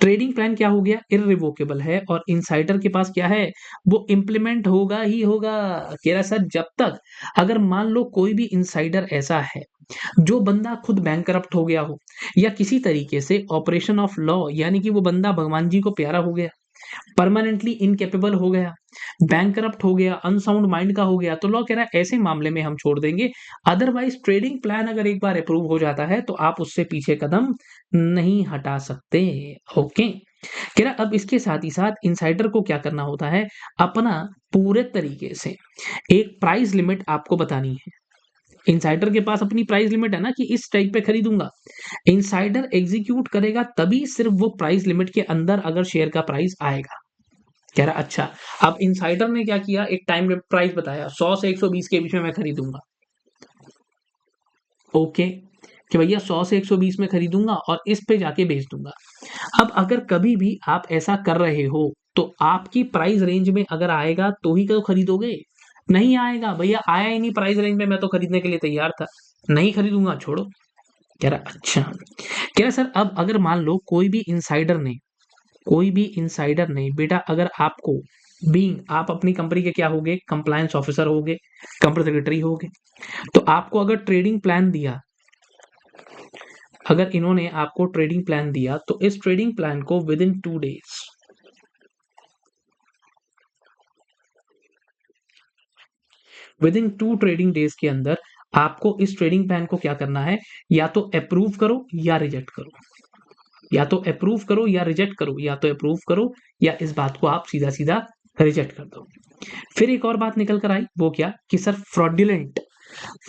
A: ट्रेडिंग प्लान क्या हो गया, इररिवोकेबल है, और इनसाइडर के पास क्या है, वो इम्प्लीमेंट होगा ही होगा। कह रहा सर जब तक, अगर मान लो कोई भी इनसाइडर ऐसा है जो बंदा खुद बैंकरप्ट हो गया हो, या किसी तरीके से ऑपरेशन ऑफ लॉ, यानी कि वो बंदा भगवान जी को प्यारा हो गया, परमानेंटली इनकेपेबल हो गया, बैंकरप्ट हो गया, अनसाउंड माइंड का हो गया, तो लॉ कह रहा है ऐसे मामले में हम छोड़ देंगे। अदरवाइज ट्रेडिंग प्लान अगर एक बार अप्रूव हो जाता है तो आप उससे पीछे कदम नहीं हटा सकते। ओके, कह रहा अब इसके साथ ही साथ इनसाइडर को क्या करना होता है, अपना पूरे तरीके से एक प्राइस लिमिट आपको बतानी है। इनसाइडर के पास अपनी प्राइस लिमिट है ना कि इस टाइप पे खरीदूंगा, इनसाइडर एग्जीक्यूट करेगा तभी सिर्फ वो प्राइस लिमिट के अंदर अगर शेयर का प्राइस आएगा। कह रहा अच्छा, अब इनसाइडर ने क्या किया, एक टाइम प्राइस बताया 100 से 120 के बीच में मैं खरीदूंगा। ओके, कि भैया 100 से 120 में खरीदूंगा और इस पे जाके बेच दूंगा। अब अगर कभी भी आप ऐसा कर रहे हो तो आपकी प्राइस रेंज में अगर आएगा तो ही तो खरीदोगे, नहीं आएगा भैया, आया ही नहीं प्राइस रेंज में, मैं तो खरीदने के लिए तैयार था, नहीं खरीदूंगा, छोड़ो। कह रहा अच्छा, कह रहा सर अब अगर मान लो कोई भी इंसाइडर ने बेटा, अगर आपको बीइंग, आप अपनी कंपनी के क्या होगे, कंप्लायंस ऑफिसर होगे, कंपनी सेक्रेटरी होगे, तो आपको अगर ट्रेडिंग प्लान दिया, अगर इन्होंने आपको ट्रेडिंग प्लान दिया तो इस ट्रेडिंग प्लान को विद इन 2 ट्रेडिंग डेज के अंदर आपको इस ट्रेडिंग प्लान को क्या करना है, या तो अप्रूव करो या रिजेक्ट करो, या तो अप्रूव करो या रिजेक्ट करो, या तो अप्रूव करो या इस बात को आप सीधा सीधा रिजेक्ट कर दो। फिर एक और बात निकल कर आई, वो क्या कि सर फ्रॉडुलेंट,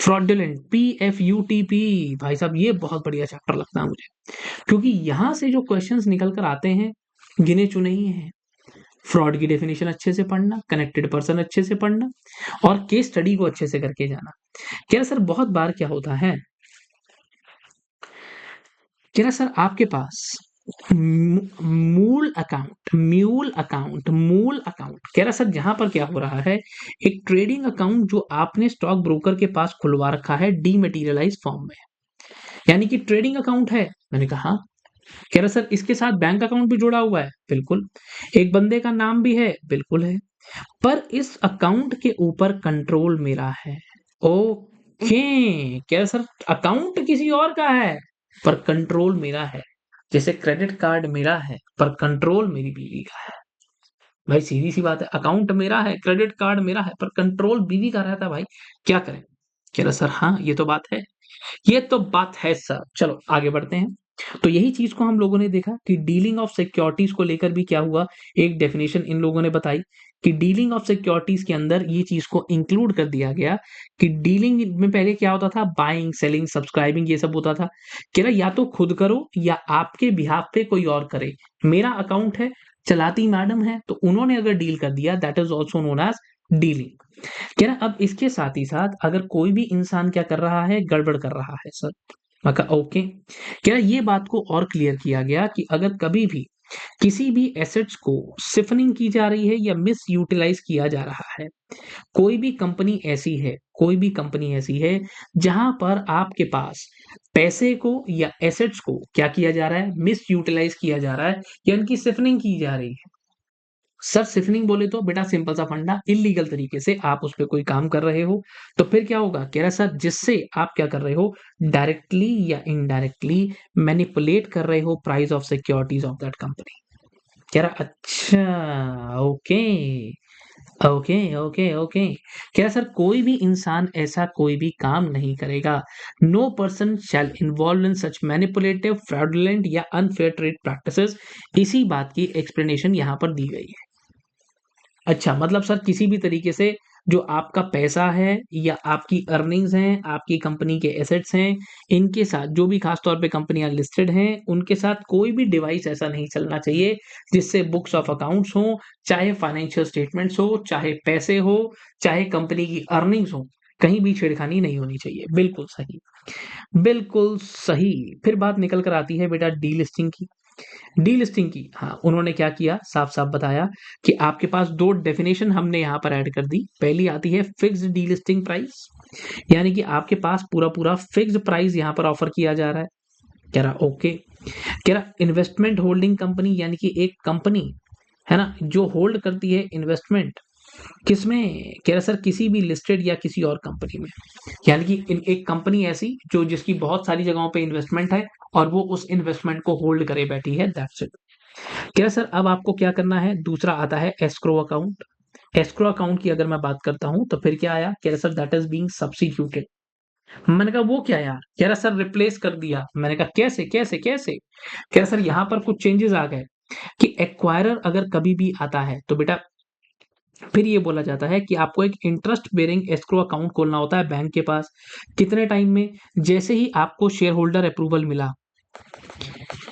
A: फ्रॉडुलेंट PFUTP, भाई साहब ये बहुत बढ़िया चैप्टर लगता है मुझे, क्योंकि यहां से जो क्वेश्चंस निकल कर आते हैं गिने चुने ही हैं। फ्रॉड की डेफिनेशन अच्छे से पढ़ना, कनेक्टेड पर्सन अच्छे से पढ़ना, और केस स्टडी को अच्छे से करके जाना। क्या सर बहुत बार क्या होता है, क्या सर आपके पास मूल अकाउंट कह रहा सर जहां पर क्या हो रहा है, एक ट्रेडिंग अकाउंट जो आपने स्टॉक ब्रोकर के पास खुलवा रखा है डीमेटीरियलाइज फॉर्म में, यानी कि ट्रेडिंग अकाउंट है। मैंने कहा हाँ। कह रहा सर इसके साथ बैंक अकाउंट भी जुड़ा हुआ है, बिल्कुल। एक बंदे का नाम भी है, बिल्कुल है। पर इस अकाउंट के ऊपर कंट्रोल मेरा है। ओके, क्या सर अकाउंट किसी और का है पर कंट्रोल मेरा है, जैसे क्रेडिट कार्ड मेरा है पर कंट्रोल मेरी बीवी का है। भाई सीधी सी बात है, अकाउंट मेरा है, क्रेडिट कार्ड मेरा है, पर कंट्रोल बीवी का रहता है। भाई क्या करें? कह रहा सर हाँ ये तो बात है, ये तो बात है सर। चलो आगे बढ़ते हैं। तो यही चीज को हम लोगों ने देखा कि डीलिंग ऑफ सिक्योरिटीज को लेकर भी क्या हुआ, एक डेफिनेशन इन लोगों ने बताई कि डीलिंग ऑफ सिक्योरिटीज के अंदर ये चीज को इंक्लूड कर दिया गया कि डीलिंग में पहले क्या होता था, बाइंग सेलिंग सब्सक्राइबिंग ये सब होता था। कह रहा या तो खुद करो या आपके बिहाफ पे कोई और करे। मेरा अकाउंट है, चलाती मैडम है, तो उन्होंने अगर डील कर दिया that is also known as dealing. कह रहा अब इसके साथ ही साथ अगर कोई भी इंसान क्या कर रहा है, गड़बड़ कर रहा है सर। मैं कहा ओके। कह रहा ये बात को और क्लियर किया गया कि अगर कभी भी किसी भी एसेट्स को सिफनिंग की जा रही है या मिस यूटिलाइज किया जा रहा है, कोई भी कंपनी ऐसी है जहां पर आपके पास पैसे को या एसेट्स को क्या किया जा रहा है, मिस यूटिलाइज किया जा रहा है या उनकी सिफनिंग की जा रही है। सर सिफनिंग बोले तो बेटा सिंपल सा फंडा, इलीगल तरीके से आप उस पर कोई काम कर रहे हो तो फिर क्या होगा, कह रहा सर जिससे आप क्या कर रहे हो, डायरेक्टली या इनडायरेक्टली मैनिपुलेट कर रहे हो price of securities of that company. कह रहा अच्छा ओके, ओके ओके ओके। क्या सर कोई भी इंसान ऐसा कोई भी काम नहीं करेगा, no person shall involve in such manipulative fraudulent या अनफेयर ट्रेड प्रैक्टिसेस। इसी बात की एक्सप्लेनेशन यहां पर दी गई है। अच्छा मतलब सर किसी भी तरीके से जो आपका पैसा है या आपकी अर्निंग्स हैं, आपकी कंपनी के एसेट्स हैं, इनके साथ जो भी खास तौर पे कंपनियां लिस्टेड हैं उनके साथ कोई भी डिवाइस ऐसा नहीं चलना चाहिए जिससे बुक्स ऑफ अकाउंट्स हो, चाहे फाइनेंशियल स्टेटमेंट्स हो, चाहे पैसे हो, चाहे कंपनी की अर्निंग्स हो, कहीं भी छेड़खानी नहीं होनी चाहिए। बिल्कुल सही, बिल्कुल सही। फिर बात निकल कर आती है बेटा डीलिस्टिंग की। डीलिस्टिंग की, हाँ उन्होंने क्या किया, साफ साफ बताया कि आपके पास दो डेफिनेशन हमने यहाँ पर ऐड कर दी। पहली आती है फिक्स्ड डीलिस्टिंग प्राइस, यानी कि आपके पास पूरा पूरा फिक्स्ड प्राइस यहाँ पर ऑफर किया जा रहा है। कह रहा ओके। कह रहा इन्वेस्टमेंट होल्डिंग कंपनी, यानी कि एक कंपनी है ना जो होल्ड करती है इन्वेस्टमेंट, किसमें, कह रहा सर किसी भी लिस्टेड या किसी और कंपनी में, यानी कि एक कंपनी ऐसी जो जिसकी बहुत सारी जगहों पे इन्वेस्टमेंट है और वो उस इन्वेस्टमेंट को होल्ड करे बैठी है, दैट्स इट। क्या सर अब आपको क्या करना है, दूसरा आता है एस्क्रो अकाउंट। एस्क्रो अकाउंट की अगर मैं बात करता हूं तो फिर क्या आया, कह रहा sir that is being substituted. मैंने कहा वो क्या यार, कह रहा सर रिप्लेस कर दिया। मैंने कहा कैसे कैसे कैसे, कह रहा सर यहां पर कुछ चेंजेस आ गए कि एक्वायरर अगर कभी भी आता है तो बेटा फिर ये बोला जाता है कि आपको एक इंटरेस्ट बेरिंग एस्क्रो अकाउंट खोलना होता है बैंक के पास। कितने टाइम में, जैसे ही आपको शेयर होल्डर अप्रूवल मिला,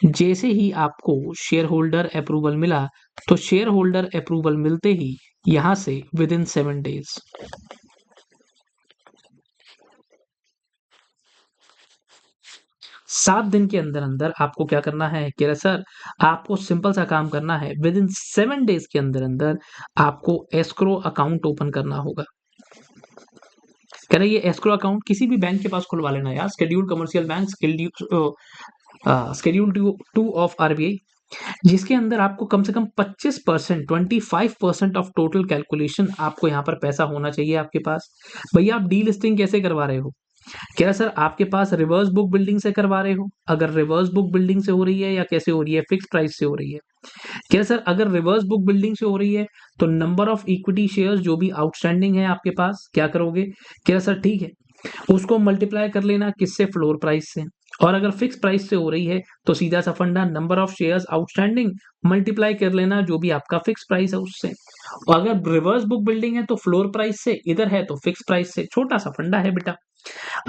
A: जैसे ही आपको शेयर होल्डर अप्रूवल मिला, तो शेयर होल्डर अप्रूवल मिलते ही यहां से विद इन 7 डेज, 7 दिन के अंदर अंदर आपको क्या करना है, कह रहा सर आपको सिंपल सा काम करना है, विद इन 7 डेज के अंदर अंदर आपको एस्क्रो अकाउंट ओपन करना होगा। कह रहे ये एस्क्रो अकाउंट किसी भी बैंक के पास खुलवा लेना यार, scheduled commercial bank, schedule 2 of RBI, जिसके अंदर आपको कम से कम 25%, 25% ऑफ टोटल कैलकुलेशन आपको यहाँ पर पैसा होना चाहिए आपके पास। भैया आप डी लिस्टिंग कैसे करवा रहे हो, कह रहा सर आपके पास रिवर्स बुक बिल्डिंग से करवा रहे हो, अगर रिवर्स बुक बिल्डिंग से हो रही है या कैसे हो रही है, फिक्स प्राइस से हो रही है। कह रहा सर अगर रिवर्स बुक बिल्डिंग से हो रही है तो नंबर ऑफ इक्विटी शेयर्स जो भी आउटस्टैंडिंग है आपके पास क्या करोगे, कह रहा सर ठीक है उसको मल्टीप्लाई कर लेना किससे, फ्लोर प्राइस से, और अगर फिक्स प्राइस से हो रही है तो सीधा सा फंडा number of shares outstanding multiply कर लेना जो भी आपका फिक्स प्राइस है उससे। और अगर रिवर्स बुक बिल्डिंग है तो फ्लोर प्राइस से, इधर है तो फिक्स प्राइस से, छोटा सा फंडा है बेटा।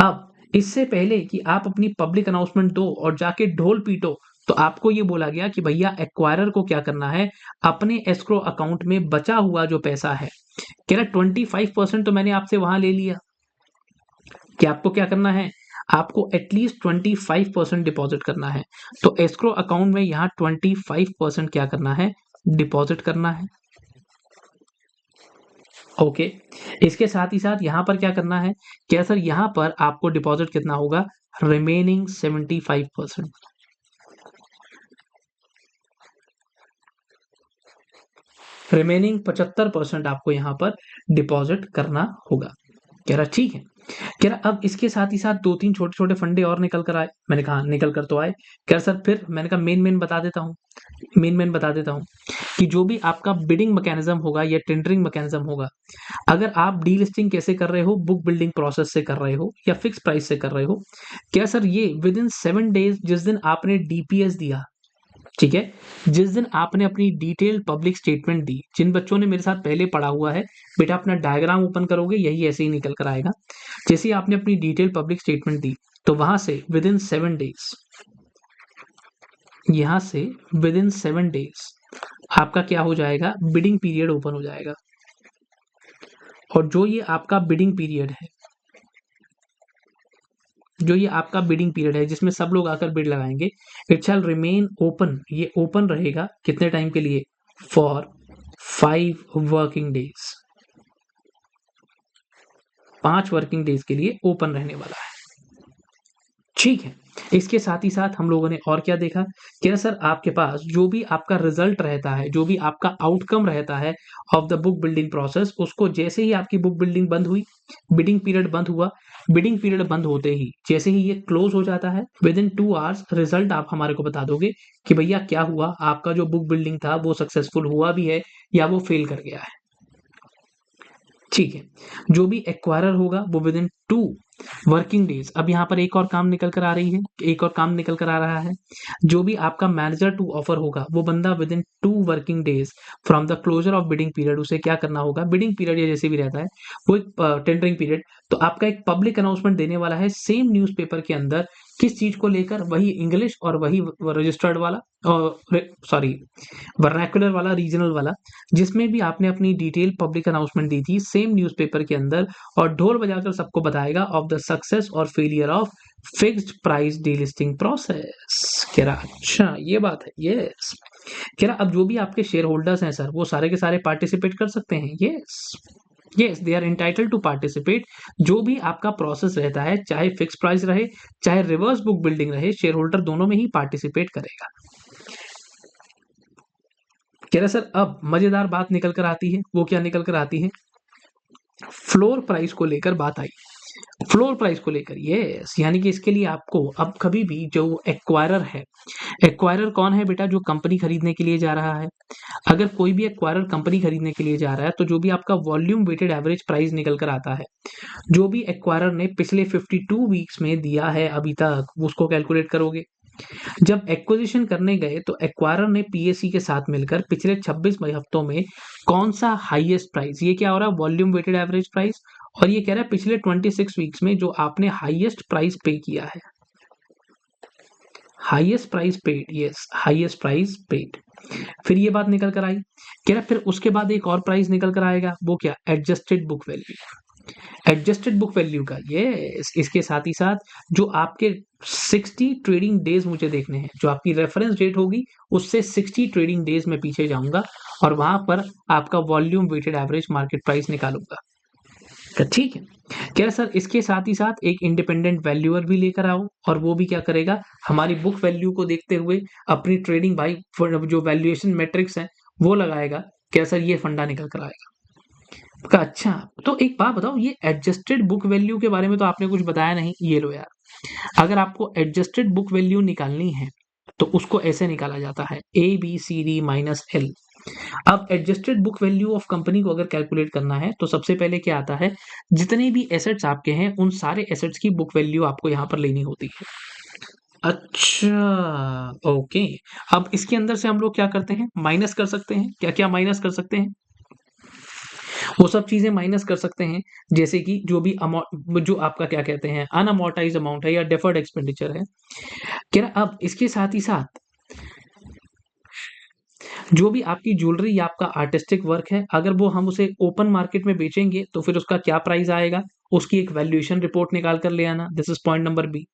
A: अब इससे पहले कि आप अपनी पब्लिक अनाउंसमेंट दो और जाके ढोल पीटो, तो आपको ये बोला गया कि भैया एक्वायरर को क्या करना है, अपने एस्क्रो अकाउंट में बचा हुआ जो पैसा है, कह रहा 25% तो मैंने आपसे वहां ले लिया, कि आपको क्या करना है, आपको एटलीस्ट 25% डिपॉजिट करना है। तो एस्क्रो अकाउंट में यहाँ 25% क्या करना है, डिपॉजिट करना है। ओके, इसके साथ ही साथ यहाँ पर क्या करना है, क्या सर यहाँ पर आपको डिपॉजिट कितना होगा, रिमेनिंग 75%, रिमेनिंग 75% आपको यहाँ पर डिपॉजिट करना होगा। कह रहा ठीक है, कह रहा अब इसके साथ ही साथ दो तीन छोटे छोटे फंडे और निकल कर आए। मैंने कहा निकल कर तो आए। कह रहा सर फिर, मैंने कहा मेन बता देता हूँ, मेन बता देता हूँ कि जो भी आपका बिडिंग मैकेनिज्म होगा या टेंडरिंग मैकेनिज्म होगा, अगर आप डीलिस्टिंग कैसे कर रहे हो, बुक बिल्डिंग प्रोसेस से कर रहे हो या फिक्स प्राइस से कर रहे हो, क्या सर ये विद इन 7 डेज जिस दिन आपने डीपीएस दिया, ठीक है, जिस दिन आपने अपनी डिटेल पब्लिक स्टेटमेंट दी, जिन बच्चों ने मेरे साथ पहले पढ़ा हुआ है बेटा, अपना डायग्राम ओपन करोगे यही ऐसे ही निकल कर आएगा। जैसे ही आपने अपनी डिटेल पब्लिक स्टेटमेंट दी तो वहां से विद इन 7 डेज, यहां से विद इन 7 डेज आपका क्या हो जाएगा, बिडिंग पीरियड ओपन हो जाएगा। और जो ये आपका बिडिंग पीरियड है, जो ये आपका बिडिंग पीरियड है जिसमें सब लोग आकर बिड लगाएंगे, इट शैल रिमेन ओपन, ये ओपन रहेगा कितने टाइम के लिए, for 5 working days, 5 working days के लिए ओपन रहने वाला है। ठीक है, इसके साथ ही साथ हम लोगों ने और क्या देखा, क्या सर आपके पास जो भी आपका रिजल्ट रहता है, जो भी आपका आउटकम रहता है of the book building process, उसको जैसे ही आपकी बुक बिल्डिंग बंद हुई, बिडिंग पीरियड बंद हुआ, बिडिंग पीरियड बंद होते ही जैसे ही ये क्लोज हो जाता है, विद इन 2 आवर्स रिजल्ट आप हमारे को बता दोगे कि भैया क्या हुआ, आपका जो बुक बिल्डिंग था वो सक्सेसफुल हुआ भी है या वो फेल कर गया है। ठीक है, जो भी एक्वायरर होगा वो विद इन 2 वर्किंग डेज, अब यहाँ पर एक और काम निकल कर आ रही है, एक और काम निकल कर आ रहा है, जो भी आपका मैनेजर टू ऑफर होगा वो बंदा within 2 working days from the closure of bidding period, उसे क्या करना होगा, बिडिंग पीरियड या जैसे भी रहता है वो एक टेंडरिंग पीरियड, तो आपका एक पब्लिक अनाउंसमेंट देने वाला है सेम न्यूज़पेपर के अंदर, किस चीज को लेकर, वही इंग्लिश और वही रजिस्टर्ड वाला, और सॉरी वर्नाकुलर वाला, रीजनल वाला, जिसमें भी आपने अपनी डिटेल पब्लिक अनाउंसमेंट दी थी सेम न्यूज़पेपर के अंदर, और ढोल बजाकर सबको बताएगा ऑफ द सक्सेस और failure of fixed price delisting process. कह रहा अच्छा ये बात है, यस। कह रहा अब जो भी आपके शेयर होल्डर्स हैं सर वो सारे के सारे पार्टिसिपेट कर सकते हैं, yes yes, they are entitled to participate. जो भी आपका प्रोसेस रहता है, चाहे फिक्स प्राइस रहे चाहे रिवर्स बुक बिल्डिंग रहे, शेयर होल्डर दोनों में ही पार्टिसिपेट करेगा। कह रहा सर अब मजेदार बात निकल कर आती है, वो क्या निकल कर आती है, फ्लोर प्राइस को लेकर बात आई, फ्लोर प्राइस को लेकर, यस, यानी कि इसके लिए आपको अब कभी भी जो एक्वायरर है, एक्वायरर कौन है बेटा, जो कंपनी खरीदने के लिए जा रहा है, अगर कोई भी एक्वायरर कंपनी खरीदने के लिए जा रहा है तो जो भी आपका वॉल्यूम वेटेड एवरेज प्राइस निकल कर आता है, जो भी एक्वायरर ने पिछले 52 वीक्स में दिया है अभी तक, उसको कैलकुलेट करोगे। जब एक्विजिशन करने गए तो एक्वायरर ने पीएससी के साथ मिलकर पिछले 26 हफ्तों में कौन सा हाईएस्ट प्राइस, ये क्या हो रहा है, वॉल्यूम वेटेड एवरेज प्राइस, और ये कह रहा है पिछले 26 वीक्स में जो आपने हाईएस्ट प्राइस पे किया है, highest price paid, yes highest price paid. फिर ये बात निकल कर आई, कह रहा फिर उसके बाद एक और प्राइस निकल कर आएगा, वो क्या, adjusted book value, adjusted book value का, ये इसके साथ ही साथ जो आपके 60 ट्रेडिंग डेज मुझे देखने हैं, जो आपकी रेफरेंस डेट होगी उससे 60 ट्रेडिंग डेज में पीछे जाऊंगा और वहां पर आपका volume weighted average market price निकालूंगा। ठीक है, कह रहा सर इसके साथ ही साथ एक इंडिपेंडेंट वैल्यूअर भी लेकर आओ, और वो भी क्या करेगा, हमारी बुक वैल्यू को देखते हुए अपनी ट्रेडिंग भाई जो वैल्यूएशन मैट्रिक्स है वो लगाएगा। क्या सर ये फंडा निकल कर आएगा का, अच्छा तो एक बात बताओ, ये एडजस्टेड बुक वैल्यू के बारे में तो आपने कुछ बताया नहीं, ये लो यार, अगर आपको एडजस्टेड बुक वैल्यू निकालनी है तो उसको ऐसे निकाला जाता है ABCD माइनस L। अब adjusted book value of company को अगर कैलकुलेट करना है तो सबसे पहले क्या आता है, जितने भी एसेट्स आपके हैं उन सारे एसेट्स की बुक वैल्यू आपको यहाँ पर लेनी होती है। अच्छा, ओके। अब इसके अंदर से हम लोग क्या करते हैं, माइनस कर सकते हैं। क्या क्या माइनस कर सकते हैं? वो सब चीजें माइनस कर सकते हैं, जैसे कि जो भी अमाउंट, जो आपका क्या कहते हैं अनअमोर्टाइज अमाउंट है या डेफर्ड एक्सपेंडिचर है। क्या अब इसके साथ ही साथ जो भी आपकी ज्वेलरी या आपका आर्टिस्टिक वर्क है, अगर वो हम उसे ओपन मार्केट में बेचेंगे तो फिर उसका क्या प्राइस आएगा, उसकी एक वैल्यूएशन रिपोर्ट निकाल कर ले आना। This is point number B.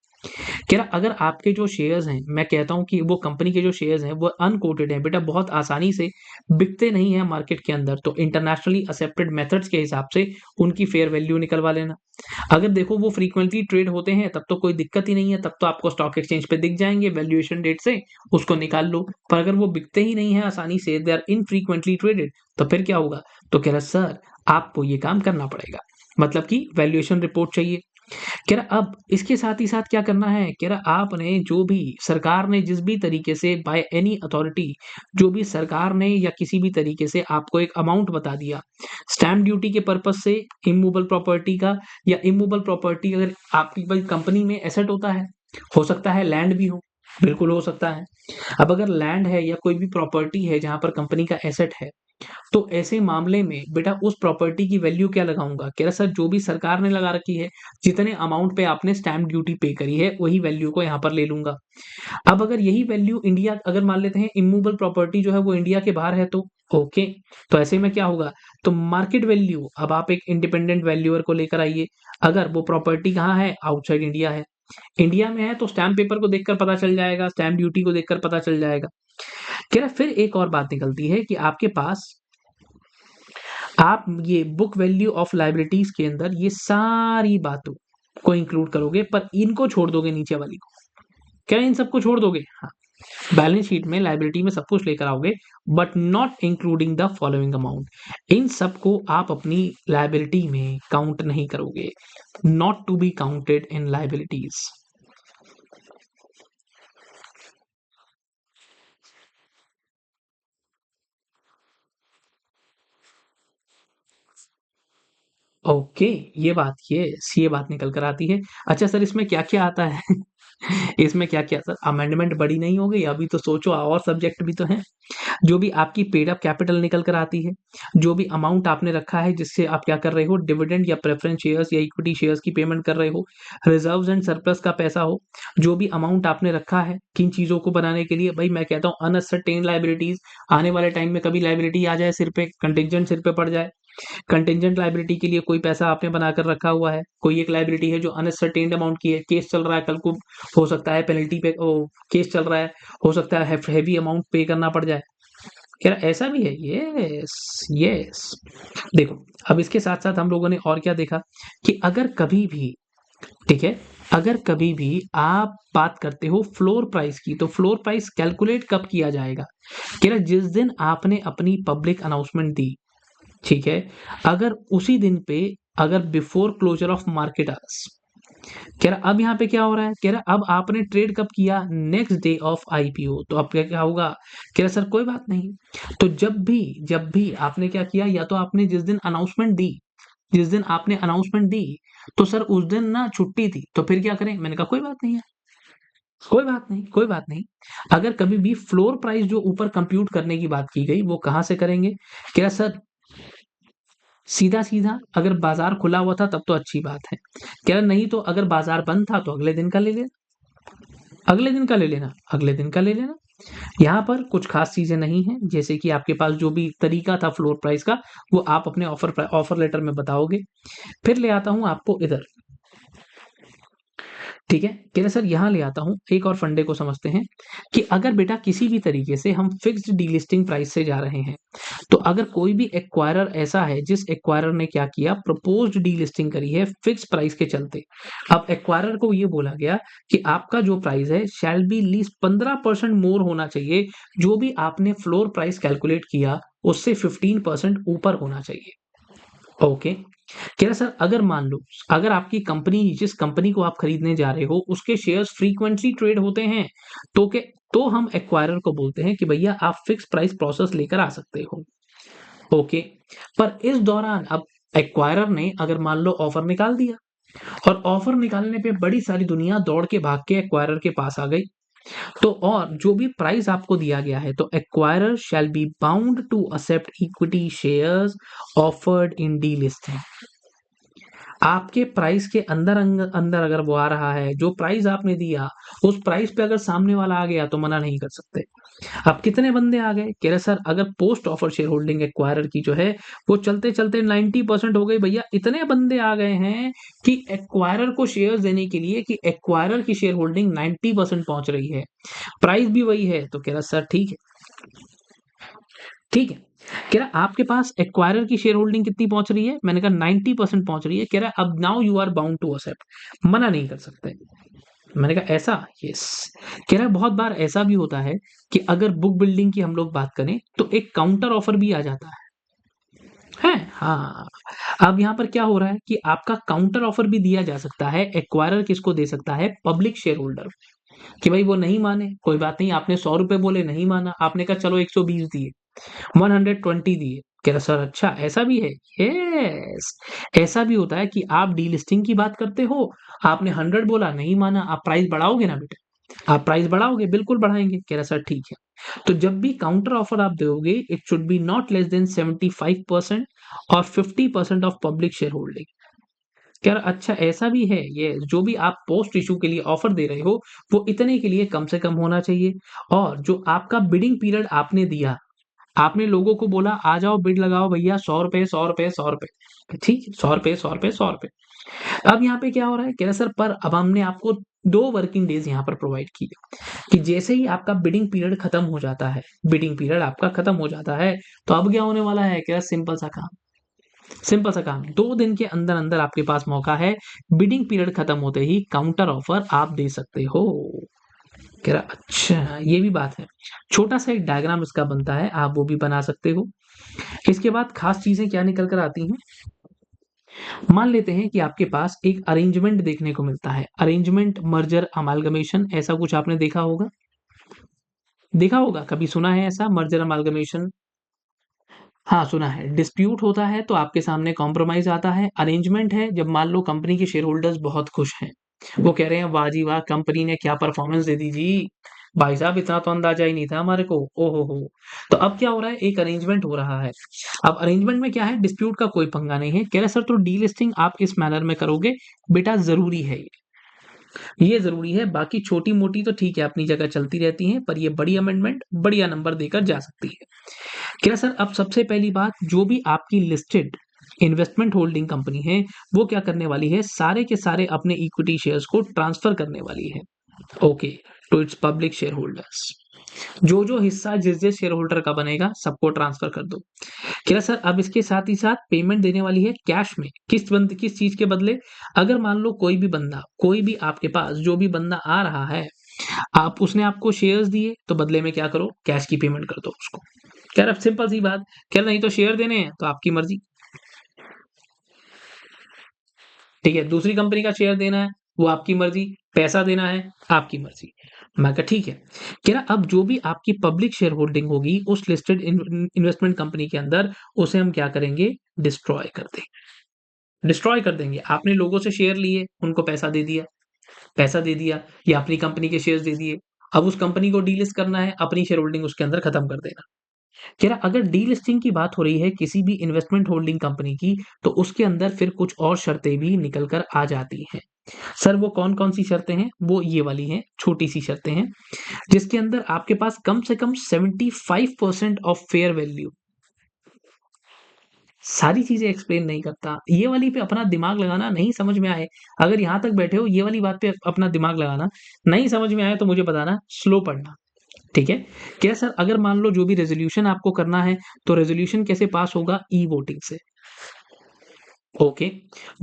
A: क्या अगर आपके जो शेयर्स हैं, मैं कहता हूं कि वो कंपनी के जो शेयर्स हैं वो अनकोटेड हैं बेटा, बहुत आसानी से बिकते नहीं है मार्केट के अंदर, तो इंटरनेशनली एक्सेप्टेड मेथड्स के हिसाब से उनकी फेयर वैल्यू निकलवा लेना। अगर देखो वो फ्रीक्वेंटली ट्रेड होते हैं तब तो कोई दिक्कत ही नहीं है, तब तो आपको स्टॉक एक्सचेंज पे दिख जाएंगे वैल्यूएशन डेट से, उसको निकाल लो। पर अगर वो बिकते ही नहीं है आसानी से, दे आर इनफ्रीक्वेंटली ट्रेडेड, तो फिर क्या होगा? तो कह रहा सर आपको ये काम करना पड़ेगा, मतलब कि वैल्यूएशन रिपोर्ट चाहिए। कह रहा अब इसके साथ ही साथ क्या करना है, कह रहा आपने जो भी सरकार ने जिस भी तरीके से बाय एनी अथॉरिटी, जो भी सरकार ने या किसी भी तरीके से आपको एक अमाउंट बता दिया स्टैम्प ड्यूटी के पर्पज से इमूवेबल प्रॉपर्टी का, या इमूवेबल प्रॉपर्टी अगर आपकी भाई कंपनी में एसेट होता है, हो सकता है लैंड भी हो, बिल्कुल हो सकता है। अब अगर लैंड है या कोई भी प्रॉपर्टी है जहां पर कंपनी का एसेट है, तो ऐसे मामले में बेटा उस प्रॉपर्टी की वैल्यू क्या लगाऊंगा? कह रहा सर जो भी सरकार ने लगा रखी है, जितने अमाउंट पे आपने स्टैम्प ड्यूटी पे करी है वही वैल्यू को यहाँ पर ले लूंगा। अब अगर यही वैल्यू इंडिया, अगर मान लेते हैं इमूवेबल प्रॉपर्टी जो है वो इंडिया के बाहर है, तो ओके, तो ऐसे में क्या होगा? तो मार्केट वैल्यू, अब आप एक इंडिपेंडेंट वैल्यूअर को लेकर आइए। अगर वो प्रॉपर्टी कहाँ है, आउटसाइड इंडिया है, इंडिया में है तो स्टैम्प पेपर को देखकर पता चल जाएगा, स्टैम्प ड्यूटी को देखकर पता चल जाएगा। कह रहा फिर एक और बात निकलती है कि आपके पास, आप ये बुक वैल्यू ऑफ लाइबिलिटीज के अंदर ये सारी बातों को इंक्लूड करोगे, पर इनको छोड़ दोगे नीचे वाली को। क्या इन सबको छोड़ दोगे? हाँ, बैलेंस शीट में लाइबिलिटी में सब कुछ लेकर आओगे, but not including the following amount. इन सबको आप अपनी लाइबिलिटी में काउंट नहीं करोगे, not to be counted in liabilities. Okay, ये बात निकल कर आती है। अच्छा सर इसमें क्या क्या आता है? इसमें क्या क्या सर, अमेंडमेंट बड़ी नहीं हो गई अभी? तो सोचो और सब्जेक्ट भी तो हैं। जो भी आपकी पेड अप कैपिटल निकल कर आती है, जो भी अमाउंट आपने रखा है जिससे आप क्या कर रहे हो, डिविडेंड या प्रेफरेंस शेयर्स या इक्विटी शेयर्स की पेमेंट कर रहे हो, रिजर्व्स एंड सरप्लस का पैसा हो, जो भी अमाउंट आपने रखा है किन चीजों को बनाने के लिए, भाई मैं कहता हूँ अनसर्टेन लाइबिलिटीज, आने वाले टाइम में कभी लाइबिलिटी आ जाए सिर पे, कंटिजेंट सिर पे पड़ जाए, कंटिजेंट लाइबिलिटी के लिए कोई पैसा आपने बनाकर रखा हुआ है, कोई एक लाइबिलिटी है जो अनसर्टेन्ड अमाउंट की है, केस चल रहा है कल को, हो सकता है पेनल्टी पे ओ केस चल रहा है, हो सकता है हैवी अमाउंट पे करना पड़ जाए। क्या ऐसा भी है? Yes yes. देखो अब इसके साथ साथ हम लोगों ने और क्या देखा, कि अगर कभी भी, ठीक है, अगर कभी भी आप बात करते हो फ्लोर प्राइस की, तो फ्लोर प्राइस कैलकुलेट कब किया जाएगा? कह रहा जिस दिन आपने अपनी पब्लिक अनाउंसमेंट दी, ठीक है, अगर उसी दिन पे, अगर before closure of market hours. कह रहा अब यहाँ पे क्या हो रहा है, कह रहा अब आपने ट्रेड कब किया, नेक्स्ट डे ऑफ आईपीओ, तो अब क्या क्या होगा? कह रहा सर कोई बात नहीं, तो जब भी आपने क्या किया, या तो आपने जिस दिन अनाउंसमेंट दी, जिस दिन आपने अनाउंसमेंट दी, तो सर उस दिन ना छुट्टी थी, तो फिर क्या करें? मैंने कहा कोई बात नहीं है, कोई बात नहीं, कोई बात नहीं। अगर कभी भी फ्लोर प्राइस जो ऊपर कंप्यूट करने की बात की गई वो कहाँ से करेंगे? क्या सर सीधा सीधा अगर बाजार खुला हुआ था तब तो अच्छी बात है, कह रहा नहीं तो अगर बाजार बंद था तो अगले दिन का ले लेना, अगले दिन का ले लेना, अगले दिन का ले लेना। यहाँ पर कुछ खास चीजें नहीं है, जैसे कि आपके पास जो भी तरीका था फ्लोर प्राइस का, वो आप अपने ऑफर लेटर में बताओगे। फिर ले आता हूं आपको इधर, ठीक है, कह रहे सर यहाँ ले आता हूँ एक और फंडे को समझते हैं, कि अगर बेटा किसी भी तरीके से हम फिक्स्ड डीलिस्टिंग प्राइस से जा रहे हैं, तो अगर कोई भी एक्वायरर ऐसा है जिस एक्वायरर ने क्या किया, प्रपोज्ड डीलिस्टिंग करी है फिक्स प्राइस के चलते, अब एक्वायरर को ये बोला गया कि आपका जो प्राइस है शैल बी लीस्ट 15% मोर होना चाहिए, जो भी आपने फ्लोर प्राइस कैलकुलेट किया उससे 15% ऊपर होना चाहिए। ओके, कह रहा सर अगर मान लो, अगर आपकी कंपनी, जिस कंपनी को आप खरीदने जा रहे हो उसके शेयर्स फ्रीक्वेंटली ट्रेड होते हैं, तो के तो हम एक्वायरर को बोलते हैं कि भैया आप फिक्स प्राइस प्रोसेस लेकर आ सकते हो। ओके, पर इस दौरान अब एक्वायरर ने अगर मान लो ऑफर निकाल दिया, और ऑफर निकालने पे बड़ी सारी दुनिया दौड़ के भाग के एक्वायरर के पास आ गई। तो और जो भी प्राइस आपको दिया गया है, तो acquirer shall be bound to accept equity shares offered in delisting. आपके प्राइस के अंदर अंदर अगर वो आ रहा है, जो प्राइस आपने दिया उस प्राइस पे अगर सामने वाला आ गया तो मना नहीं कर सकते। अब कितने बंदे आ गए? कह रहे सर अगर post offer share holding acquirer की जो है वो चलते चलते 90% हो गई भैया। इतने बंदे आ गए हैं कि एक्वायरर को शेयर देने के लिए कि एक्वायरर की शेयर होल्डिंग 90% पहुंच रही है, प्राइस भी वही है। तो कह रहा सर ठीक है, ठीक है। कह रहा आपके पास एक्वायरर की शेयर होल्डिंग कितनी पहुंच रही है? मैंने कहा 90% पहुंच रही है। कह रहा अब now you are bound to accept, मना नहीं कर सकते। मैंने कहा ऐसा? यस। कह रहा बहुत बार ऐसा भी होता है कि अगर बुक बिल्डिंग की हम लोग बात करें तो एक काउंटर ऑफर भी आ जाता है। हाँ। अब यहाँ पर क्या हो रहा है कि आपका काउंटर ऑफर भी दिया जा सकता है। एक्वायरर किसको दे सकता है? Public share holder. कि भाई वो नहीं माने, कोई बात नहीं, आपने 100 रुपए बोले, नहीं माना, आपने कहा चलो 120 दिए, 120 दिए। कह रहा सर अच्छा ऐसा भी है? यस, ऐसा भी होता है कि आप डीलिस्टिंग की बात करते हो, आपने 100 बोला, नहीं माना, आप प्राइस बढ़ाओगे ना बेटे? आप प्राइस बढ़ाओगे? बिल्कुल बढ़ाएंगे। कह रहा सर ठीक है। तो जब भी काउंटर ऑफर आप दोगे, it should be not less than 75% और 50% ऑफ पब्लिक शेयर होल्डिंग। कह रहा अच्छा ऐसा भी है? ये जो भी आप पोस्ट इशू के लिए ऑफर दे रहे हो वो इतने के लिए कम से कम होना चाहिए। और जो आपका बिडिंग पीरियड आपने दिया, आपने लोगों को बोला आ जाओ बिड लगाओ भैया, 100 रुपए 100 रुपए 100 रुपए, ठीक है, 100 रुपए 100 रुपए 100 रुपए। अब यहाँ पे क्या हो रहा है? कह रहा सर पर अब हमने आपको 2 वर्किंग डेज यहाँ पर प्रोवाइड किए कि जैसे ही आपका बिडिंग पीरियड खत्म हो जाता है, बिडिंग पीरियड आपका खत्म हो जाता है, तो अब क्या होने वाला है? कह रहा सिंपल सा काम, सिंपल सा काम, 2 दिन के अंदर अंदर आपके पास मौका है, बिडिंग पीरियड खत्म होते ही काउंटर ऑफर आप दे सकते हो। कह रहा अच्छा ये भी बात है। छोटा सा एक डायग्राम इसका बनता है, आप वो भी बना सकते हो। इसके बाद खास चीजें क्या निकल कर आती हैं? मान लेते हैं कि आपके पास एक अरेंजमेंट देखने को मिलता है, अरेंजमेंट मर्जर अमालगमेशन, ऐसा कुछ आपने देखा होगा, देखा होगा, कभी सुना है ऐसा मर्जर अमालगमेशन? हाँ सुना है। डिस्प्यूट होता है तो आपके सामने कॉम्प्रोमाइज आता है। अरेंजमेंट है जब मान लो कंपनी के शेयर होल्डर्स बहुत खुश हैं, वो कह रहे हैं वाह जी वाह, कंपनी ने क्या परफॉर्मेंस दे दी जी, भाई साहब इतना तो अंदाजा ही नहीं था हमारे को, ओ हो। तो अब क्या हो रहा है? एक अरेंजमेंट हो रहा है। अब अरेंजमेंट में क्या है? डिस्प्यूट का कोई पंगा नहीं है। कह रहे सर तो डीलिस्टिंग आप इस मैनर में करोगे? बेटा जरूरी है ये जरूरी है। बाकी छोटी मोटी तो ठीक है अपनी जगह चलती रहती हैं, पर ये बड़ी अमेंडमेंट बढ़िया नंबर देकर जा सकती है। क्या सर अब सबसे पहली बात, जो भी आपकी लिस्टेड इन्वेस्टमेंट होल्डिंग कंपनी है वो क्या करने वाली है? सारे के सारे अपने इक्विटी शेयर्स को ट्रांसफर करने वाली है, okay, to its public shareholders. जो जो हिस्सा जिस जिस शेयर होल्डर का बनेगा सबको ट्रांसफर कर दो। क्या सर अब इसके साथ ही साथ पेमेंट देने वाली है कैश में, किस चीज के बदले? अगर मान लो कोई भी बंदा, कोई भी आपके पास जो भी बंदा आ रहा है, आप उसने आपको शेयर्स दिए तो बदले में क्या करो? कैश की पेमेंट कर दो उसको। कह रहा सिंपल सी बात। कह रहा नहीं तो शेयर देने हैं तो आपकी मर्जी, ठीक है, दूसरी कंपनी का शेयर देना है वो आपकी मर्जी, पैसा देना है आपकी मर्जी। मैं कहा ठीक है। कह रहा अब जो भी आपकी पब्लिक शेयर होल्डिंग होगी उस लिस्टेड इन्वेस्टमेंट कंपनी के अंदर, उसे हम क्या करेंगे? डिस्ट्रॉय कर देंगे, डिस्ट्रॉय कर देंगे। आपने लोगों से शेयर लिए, उनको पैसा दे दिया, पैसा दे दिया, या अपनी कंपनी के शेयर्स दे दिए। अब उस कंपनी को डीलिस्ट करना है, अपनी शेयर होल्डिंग उसके अंदर खत्म कर देना। कह रहा अगर डीलिस्टिंग की बात हो रही है किसी भी इन्वेस्टमेंट होल्डिंग कंपनी की, तो उसके अंदर फिर कुछ और शर्तें भी निकल कर आ जाती हैं। सर वो कौन कौन सी शर्तें हैं? वो ये वाली हैं, छोटी सी शर्तें हैं, जिसके अंदर आपके पास कम से कम 75% ऑफ फेयर वैल्यू। सारी चीजें एक्सप्लेन नहीं करता, ये वाली पे अपना दिमाग लगाना, नहीं समझ में आए, अगर यहां तक बैठे हो ये वाली बात पे अपना दिमाग लगाना, नहीं समझ में आए तो मुझे बताना, स्लो पढ़ना, ठीक है? क्या सर अगर मान लो जो भी रेजोल्यूशन आपको करना है, तो रेजोल्यूशन कैसे पास होगा? ई वोटिंग से, ओके।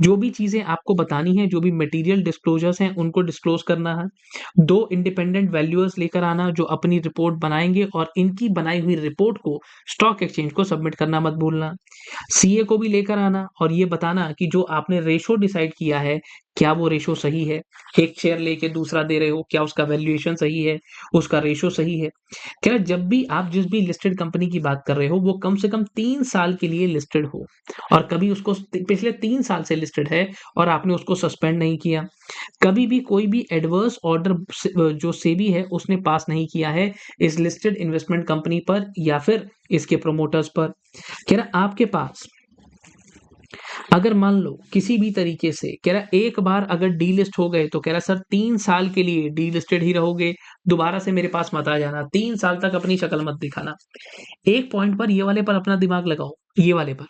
A: जो भी चीजें आपको बतानी है, जो भी मटेरियल डिस्क्लोजर्स हैं उनको डिस्क्लोज करना है। 2 इंडिपेंडेंट वैल्यूअर्स लेकर आना जो अपनी रिपोर्ट बनाएंगे, और इनकी बनाई हुई रिपोर्ट को स्टॉक एक्सचेंज को सबमिट करना मत भूलना। सीए को भी लेकर आना और ये बताना कि जो आपने रेशो डिसाइड किया है क्या वो रेशो सही है, एक शेयर लेके दूसरा दे रहे हो, क्या उसका वैल्यूएशन सही है, उसका रेशो सही है। कह रहा जब भी आप जिस भी लिस्टेड कंपनी की बात कर रहे हो वो कम से कम 3 साल के लिए लिस्टेड हो, और कभी उसको पिछले 3 साल से लिस्टेड है और आपने उसको सस्पेंड नहीं किया, कभी भी कोई भी एडवर्स ऑर्डर जो सेबी है उसने पास नहीं किया है इस लिस्टेड इन्वेस्टमेंट कंपनी पर या फिर इसके प्रोमोटर्स पर। कह रहा आपके पास अगर मान लो किसी भी तरीके से, कह रहा एक बार अगर डीलिस्ट हो गए तो कह रहा सर 3 साल के लिए डीलिस्टेड ही रहोगे, दोबारा से मेरे पास मत आ जाना, 3 साल तक अपनी शक्ल मत दिखाना। एक पॉइंट पर ये वाले पर अपना दिमाग लगाओ, ये वाले पर,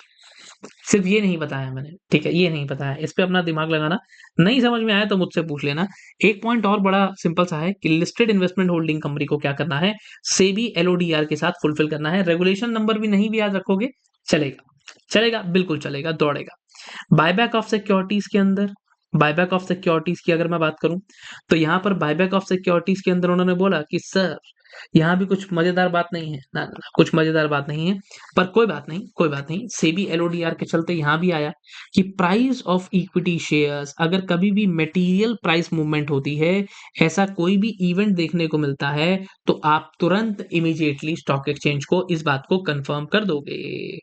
A: सिर्फ ये नहीं बताया मैंने, ठीक है, ये नहीं बताया, इस पे अपना दिमाग लगाना। नहीं समझ में आया तो मुझसे पूछ लेना। एक पॉइंट और बड़ा सिंपल सा है कि लिस्टेड इन्वेस्टमेंट होल्डिंग कंपनी को क्या करना है, सेबी एलओडीआर के साथ फुलफिल करना है। रेगुलेशन नंबर भी नहीं भी याद रखोगे चलेगा, चलेगा, बिल्कुल चलेगा, दौड़ेगा। बायबैक ऑफ सिक्योरिटीज के अंदर, बायबैक ऑफ सिक्योरिटीज की अगर मैं बात करूं तो यहां पर बायबैक ऑफ सिक्योरिटीज के अंदर उन्होंने बोला कि सर यहाँ भी कुछ मजेदार बात नहीं है ना, ना, ना कुछ मजेदार बात नहीं है, पर कोई बात नहीं, कोई बात नहीं, सेबी एलओडीआर के चलते यहाँ भी आया कि प्राइस ऑफ इक्विटी शेयर्स, अगर कभी भी मटेरियल प्राइस मूवमेंट होती है, ऐसा कोई भी इवेंट देखने को मिलता है, तो आप तुरंत इमीडिएटली स्टॉक एक्सचेंज को इस बात को कंफर्म कर दोगे।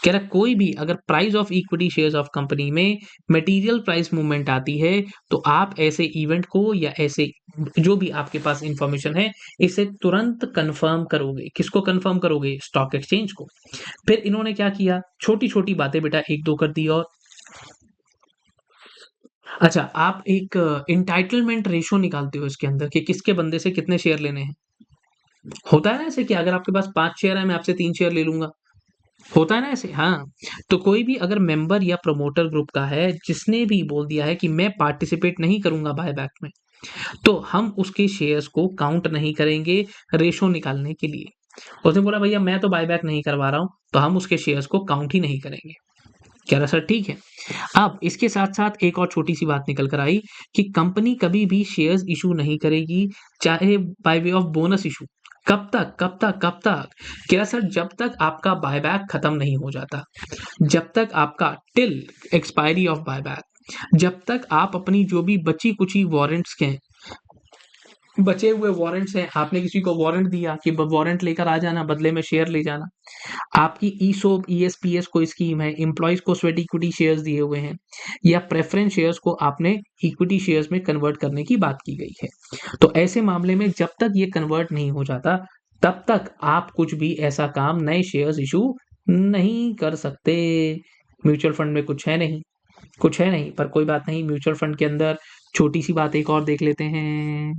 A: कह रहा कोई भी अगर price of equity shares of company में मटेरियल प्राइस मूवमेंट आती है, तो आप ऐसे इवेंट को या ऐसे जो भी आपके पास इंफॉर्मेशन है इसे तुरंत कंफर्म करोगे। किसको कंफर्म करोगे? स्टॉक एक्सचेंज को। फिर इन्होंने क्या किया, छोटी छोटी बातें बेटा एक दो कर दी और अच्छा, आप एक इंटाइटलमेंट रेशो निकालते हो इसके अंदर कि किसके बंदे से कितने शेयर लेने हैं। होता है ना ऐसे कि अगर आपके पास 5 शेयर है मैं आपसे 3 शेयर ले लूंगा, होता है ना ऐसे, हाँ। तो कोई भी अगर मेंबर या प्रमोटर ग्रुप का है जिसने भी बोल दिया है कि मैं पार्टिसिपेट नहीं करूंगा बायबैक में, तो हम उसके शेयर्स को काउंट नहीं करेंगे रेशो निकालने के लिए। उसने बोला भैया मैं तो बायबैक नहीं करवा रहा हूं, तो हम उसके शेयर्स को काउंट ही नहीं करेंगे। कह रहा सर ठीक है। अब इसके साथ साथ एक और छोटी सी बात निकल कर आई कि कंपनी कभी भी शेयर्स इशू नहीं करेगी, चाहे by way of bonus issue. कब तक, कब तक, कब तक? कह रहा सर जब तक आपका बायबैक खत्म नहीं हो जाता, जब तक आपका टिल एक्सपायरी ऑफ बायबैक, जब तक आप अपनी जो भी बची कुची वारंट्स के बचे हुए वारंट्स हैं, आपने किसी को वारंट दिया कि वारंट लेकर आ जाना, बदले में शेयर ले जाना, आपकी ईसोप ईएसपीएस कोई स्कीम है, एम्प्लॉयज को स्वेट इक्विटी शेयर्स दिए हुए हैं, या प्रेफरेंस शेयर्स को आपने इक्विटी शेयर्स में कन्वर्ट करने की बात की गई है, तो ऐसे मामले में जब तक ये कन्वर्ट नहीं हो जाता तब तक आप कुछ भी ऐसा काम नए शेयर्स इशू नहीं कर सकते। म्यूचुअल फंड में कुछ है नहीं, कुछ है नहीं, पर कोई बात नहीं, म्यूचुअल फंड के अंदर छोटी सी बात एक और देख लेते हैं,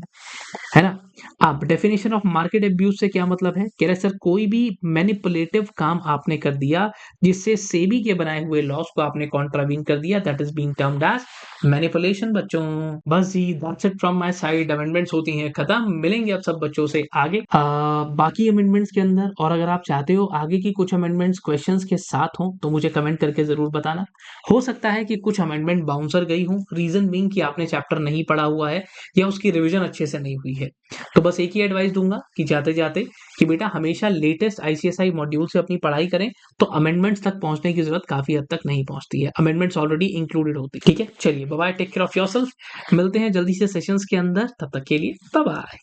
A: है ना। अब डेफिनेशन ऑफ मार्केट अब्यूज से क्या मतलब है? कह रहे सर कोई भी मैनिपुलेटिव काम आपने कर दिया जिससे सेबी के बनाए हुए लॉस को आपने कॉन्ट्रावीन कर दिया, that is being termed as manipulation. बच्चों बस जी that's it from my side, amendments होती हैं खत्म, मिलेंगे अब सब बच्चों से आगे बाकी अमेंडमेंट्स के अंदर। और अगर आप चाहते हो आगे की कुछ अमेंडमेंट्स क्वेश्चंस के साथ हो तो मुझे कमेंट करके जरूर बताना। हो सकता है कि कुछ अमेंडमेंट बाउंसर गई हो, रीजन बीइंग कि आपने चैप्टर नहीं पढ़ा हुआ है या उसकी रिवीजन अच्छे से नहीं हुई है। तो बस एक ही एडवाइस दूंगा कि जाते जाते कि बेटा हमेशा लेटेस्ट आईसीएसआई मॉड्यूल से अपनी पढ़ाई करें, तो अमेंडमेंट्स तक पहुंचने की जरूरत काफी हद तक नहीं पहुंचती है, अमेंडमेंट्स ऑलरेडी इंक्लूडेड होती है। ठीक है, चलिए bye bye, take care of yourself, मिलते हैं जल्दी से सेशंस के अंदर, तब तक के लिए बाय बाय।